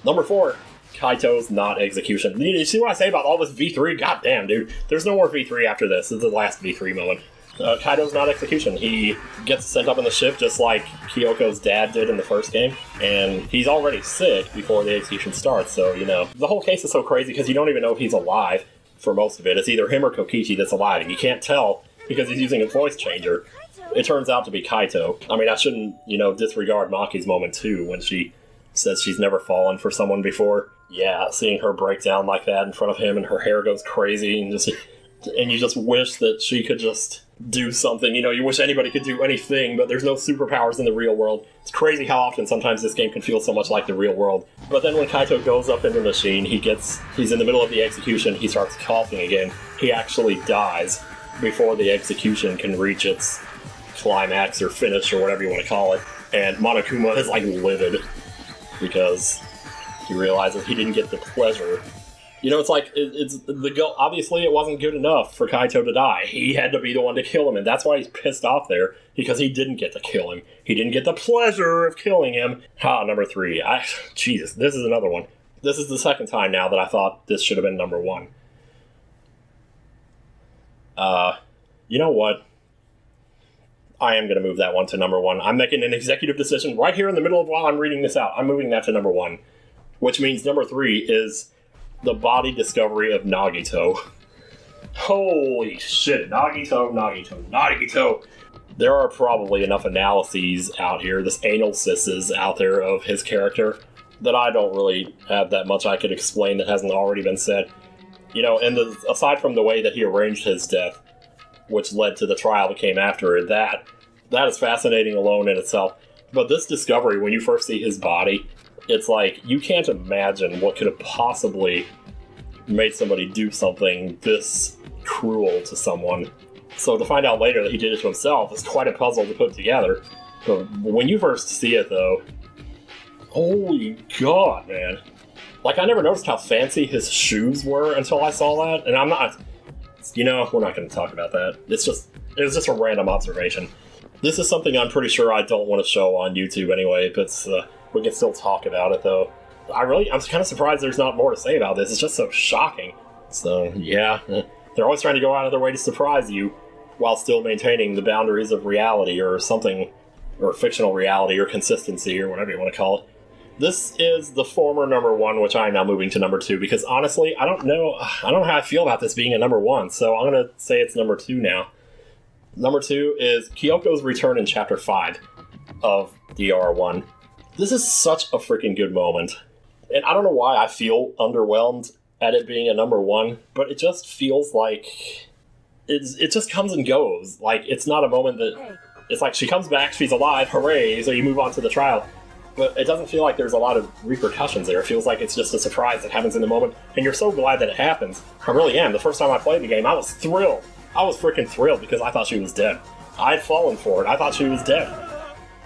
Number 4, Kaito's not execution. You see what I say about all this V3? God damn, dude. There's no more V3 after this. This is the last V3 moment. Kaito's not execution. He gets sent up in the ship just like Kyoko's dad did in the first game, and he's already sick before the execution starts, so, you know. The whole case is so crazy because you don't even know if he's alive for most of it. It's either him or Kokichi that's alive, and you can't tell because he's using a voice changer. It turns out to be Kaito. I mean, I shouldn't, disregard Maki's moment, too, when she says she's never fallen for someone before. Yeah, seeing her break down like that in front of him and her hair goes crazy and you just wish that she could just do something. You wish anybody could do anything, but there's no superpowers in the real world. It's crazy how often sometimes this game can feel so much like the real world. But then when Kaito goes up in the machine, he's in the middle of the execution, he starts coughing again. He actually dies before the execution can reach its climax or finish or whatever you want to call it. And Monokuma is livid because he realizes he didn't get the pleasure. It's like, obviously it wasn't good enough for Kaito to die. He had to be the one to kill him, and that's why he's pissed off there, because he didn't get to kill him. He didn't get the pleasure of killing him. Number 3. Jesus, this is another one. This is the second time now that I thought this should have been number 1. You know what? I am going to move that one to number 1. I'm making an executive decision right here in the middle of while I'm reading this out. I'm moving that to number 1. Which means number 3 is the body discovery of Nagito. Holy shit, Nagito. There are probably enough analyses out here, this anal cis out there of his character, that I don't really have that much I could explain that hasn't already been said. And aside from the way that he arranged his death, which led to the trial that came after it, that is fascinating alone in itself. But this discovery, when you first see his body, it's like, you can't imagine what could have possibly made somebody do something this cruel to someone. So to find out later that he did it to himself is quite a puzzle to put together. But when you first see it, though, holy god, man. I never noticed how fancy his shoes were until I saw that, and I'm not... we're not going to talk about that. It was just a random observation. This is something I'm pretty sure I don't want to show on YouTube anyway, but we can still talk about it, though. I'm kind of surprised there's not more to say about this. It's just so shocking. So, yeah. They're always trying to go out of their way to surprise you while still maintaining the boundaries of reality or something, or fictional reality or consistency or whatever you want to call it. This is the former number 1, which I am now moving to number 2, because honestly, I don't know how I feel about this being a number 1, so I'm going to say it's number 2 now. Number 2 is Kyoko's return in Chapter 5 of DR1. This is such a freaking good moment. And I don't know why I feel underwhelmed at it being a number 1, but it just feels like it just comes and goes. It's not a moment that... It's like she comes back, she's alive, hooray, so you move on to the trial. But it doesn't feel like there's a lot of repercussions there. It feels like it's just a surprise that happens in the moment, and you're so glad that it happens. I really am. The first time I played the game, I was thrilled. I was freaking thrilled because I thought she was dead. I had fallen for it. I thought she was dead.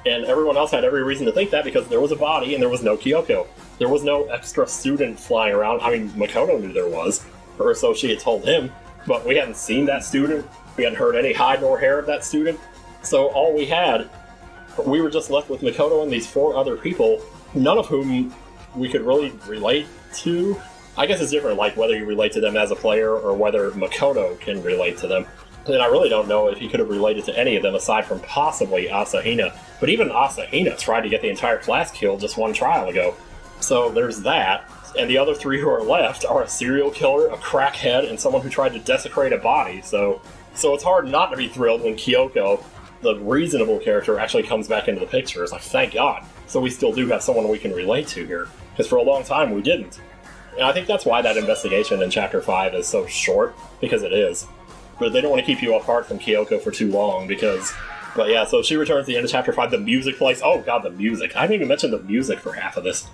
And everyone else had every reason to think that because there was a body and there was no Kyoko. There was no extra student flying around. I mean, Makoto knew there was, or so she had told him, but we hadn't seen that student. We hadn't heard any hide nor hair of that student. So all we were just left with Makoto and these 4 other people, none of whom we could really relate to. I guess it's different, like whether you relate to them as a player or whether Makoto can relate to them. And I really don't know if he could have related to any of them aside from possibly Asahina. But even Asahina tried to get the entire class killed just one trial ago. So there's that. And the other 3 who are left are a serial killer, a crackhead, and someone who tried to desecrate a body. So it's hard not to be thrilled when Kyoko, the reasonable character, actually comes back into the picture. It's like, thank God. So we still do have someone we can relate to here. Because for a long time we didn't. And I think that's why that investigation in Chapter 5 is so short, because it is. But they don't want to keep you apart from Kyoko for too long, because... But yeah, so she returns at the end of Chapter 5, the music plays. Oh god, the music. I haven't even mentioned the music for half of this.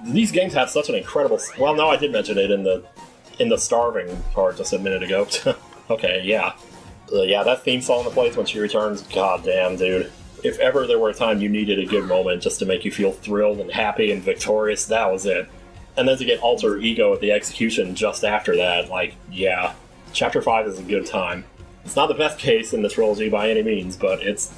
These games have such an incredible... Well, no, I did mention it in the starving part just a minute ago. Okay, yeah. Yeah, that theme song that plays when she returns, god damn, dude. If ever there were a time you needed a good moment just to make you feel thrilled and happy and victorious, that was it. And then to get alter ego at the execution just after that, like, yeah. Chapter 5 is a good time. It's not the best case in the trilogy by any means, but it's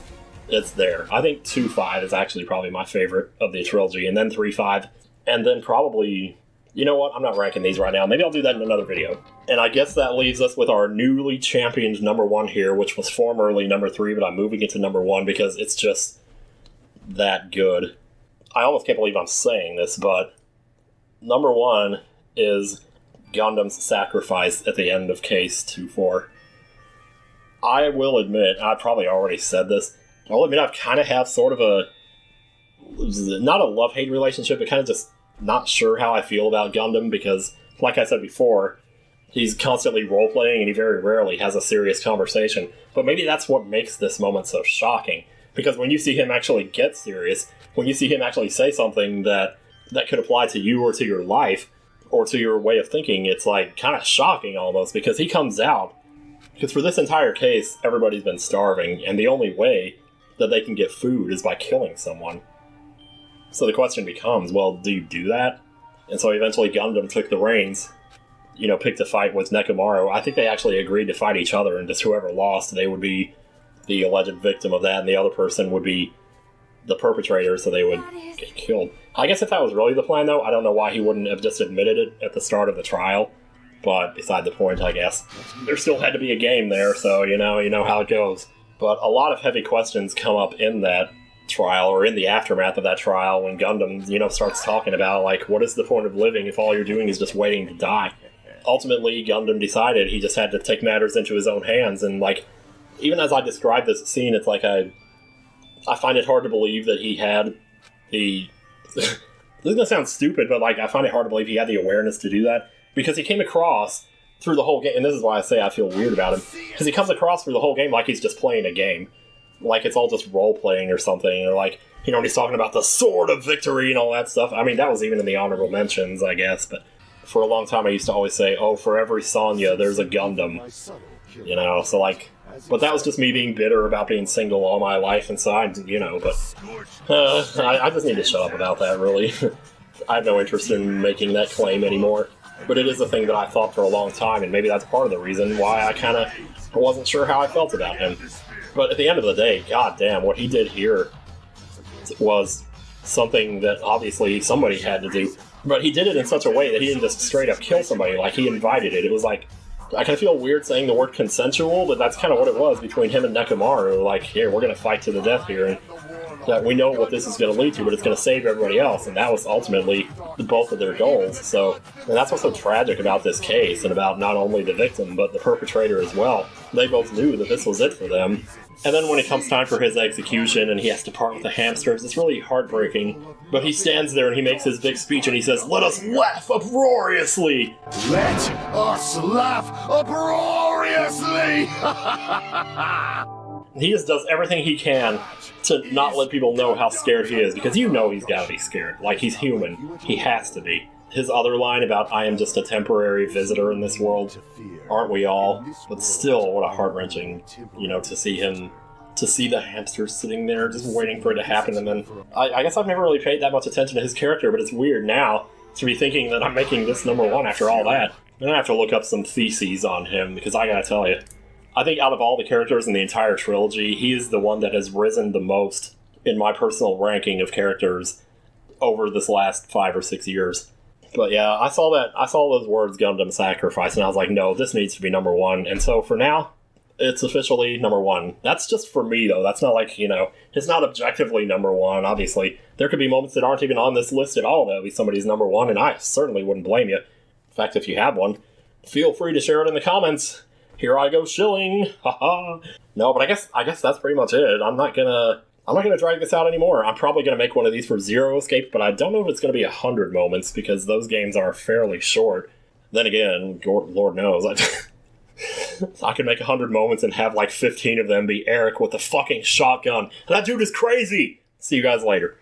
there. I think 2-5 is actually probably my favorite of the trilogy, and then 3-5, and then probably... You know what? I'm not ranking these right now. Maybe I'll do that in another video. And I guess that leaves us with our newly championed number 1 here, which was formerly number 3, but I'm moving it to number 1 because it's just that good. I almost can't believe I'm saying this, but number 1 is Gundam's Sacrifice at the end of Case 2-4. I will admit, I probably already said this, I'll admit I've kind of have sort of a, not a love-hate relationship, but kind of just not sure how I feel about Gundam, because, like I said before, he's constantly role-playing and he very rarely has a serious conversation. But maybe that's what makes this moment so shocking, because when you see him actually get serious, when you see him actually say something that could apply to you or to your life, or to your way of thinking, it's like kind of shocking almost, because he comes out, because for this entire case, everybody's been starving, and the only way that they can get food is by killing someone. So the question becomes, well, do you do that? And so eventually Gundam took the reins, picked a fight with Nekomaru. I think they actually agreed to fight each other, and just whoever lost, they would be the alleged victim of that, and the other person would be the perpetrator, so they would get killed. I guess if that was really the plan, though, I don't know why he wouldn't have just admitted it at the start of the trial. But beside the point, I guess. There still had to be a game there, so you know how it goes. But a lot of heavy questions come up in that trial, or in the aftermath of that trial, when Gundam, starts talking about, like, what is the point of living if all you're doing is just waiting to die? Ultimately, Gundam decided he just had to take matters into his own hands, and, like, even as I describe this scene, it's like I find it hard to believe that he had the... This is gonna sound stupid, but, like, I find it hard to believe he had the awareness to do that, because he came across through the whole game, and this is why I say I feel weird about him, because he comes across through the whole game like he's just playing a game. Like it's all just role-playing or something, or like, he's talking about the sword of victory and all that stuff. I mean, that was even in the honorable mentions, I guess, but for a long time I used to always say, oh, for every Sonya, there's a Gundam. So like, but that was just me being bitter about being single all my life inside, but I just need to shut up about that, really. I have no interest in making that claim anymore. But it is a thing that I thought for a long time, and maybe that's part of the reason why I kind of wasn't sure how I felt about him. But at the end of the day, goddamn, what he did here was something that obviously somebody had to do. But he did it in such a way that he didn't just straight up kill somebody, like he invited it. It was like, I kind of feel weird saying the word consensual, but that's kind of what it was between him and Nekomaru. Like, here, we're going to fight to the death here, and that we know what this is going to lead to, but it's going to save everybody else, and that was ultimately both of their goals. So, and that's what's so tragic about this case, and about not only the victim, but the perpetrator as well. They both knew that this was it for them. And then when it comes time for his execution, and he has to part with the hamsters, it's really heartbreaking. But he stands there and he makes his big speech, and he says, "Let us laugh uproariously!" Let us laugh uproariously! He just does everything he can to not let people know how scared he is, because he's gotta be scared. Like, he's human. He has to be. His other line about, I am just a temporary visitor in this world, aren't we all? But still, what a heart-wrenching, to see him to see the hamster sitting there just waiting for it to happen. And then I guess I've never really paid that much attention to his character, but it's weird now to be thinking that I'm making this number one after all that. I'm gonna have to look up some theses on him, because I gotta tell you, I think out of all the characters in the entire trilogy, he is the one that has risen the most in my personal ranking of characters over this last 5 or 6 years. But yeah, I saw those words, Gundam Sacrifice, and I was like, no, this needs to be number one. And so for now, it's officially number one. That's just for me, though. That's not like, it's not objectively number one, obviously. There could be moments that aren't even on this list at all that would be somebody's number one, and I certainly wouldn't blame you. In fact, if you have one, feel free to share it in the comments. Here I go shilling. Haha. No, but I guess that's pretty much it. I'm not gonna drag this out anymore. I'm probably gonna make one of these for Zero Escape, but I don't know if it's gonna be 100 moments, because those games are fairly short. Then again, Lord knows, I could make 100 moments and have like 15 of them be Eric with a fucking shotgun. That dude is crazy! See you guys later.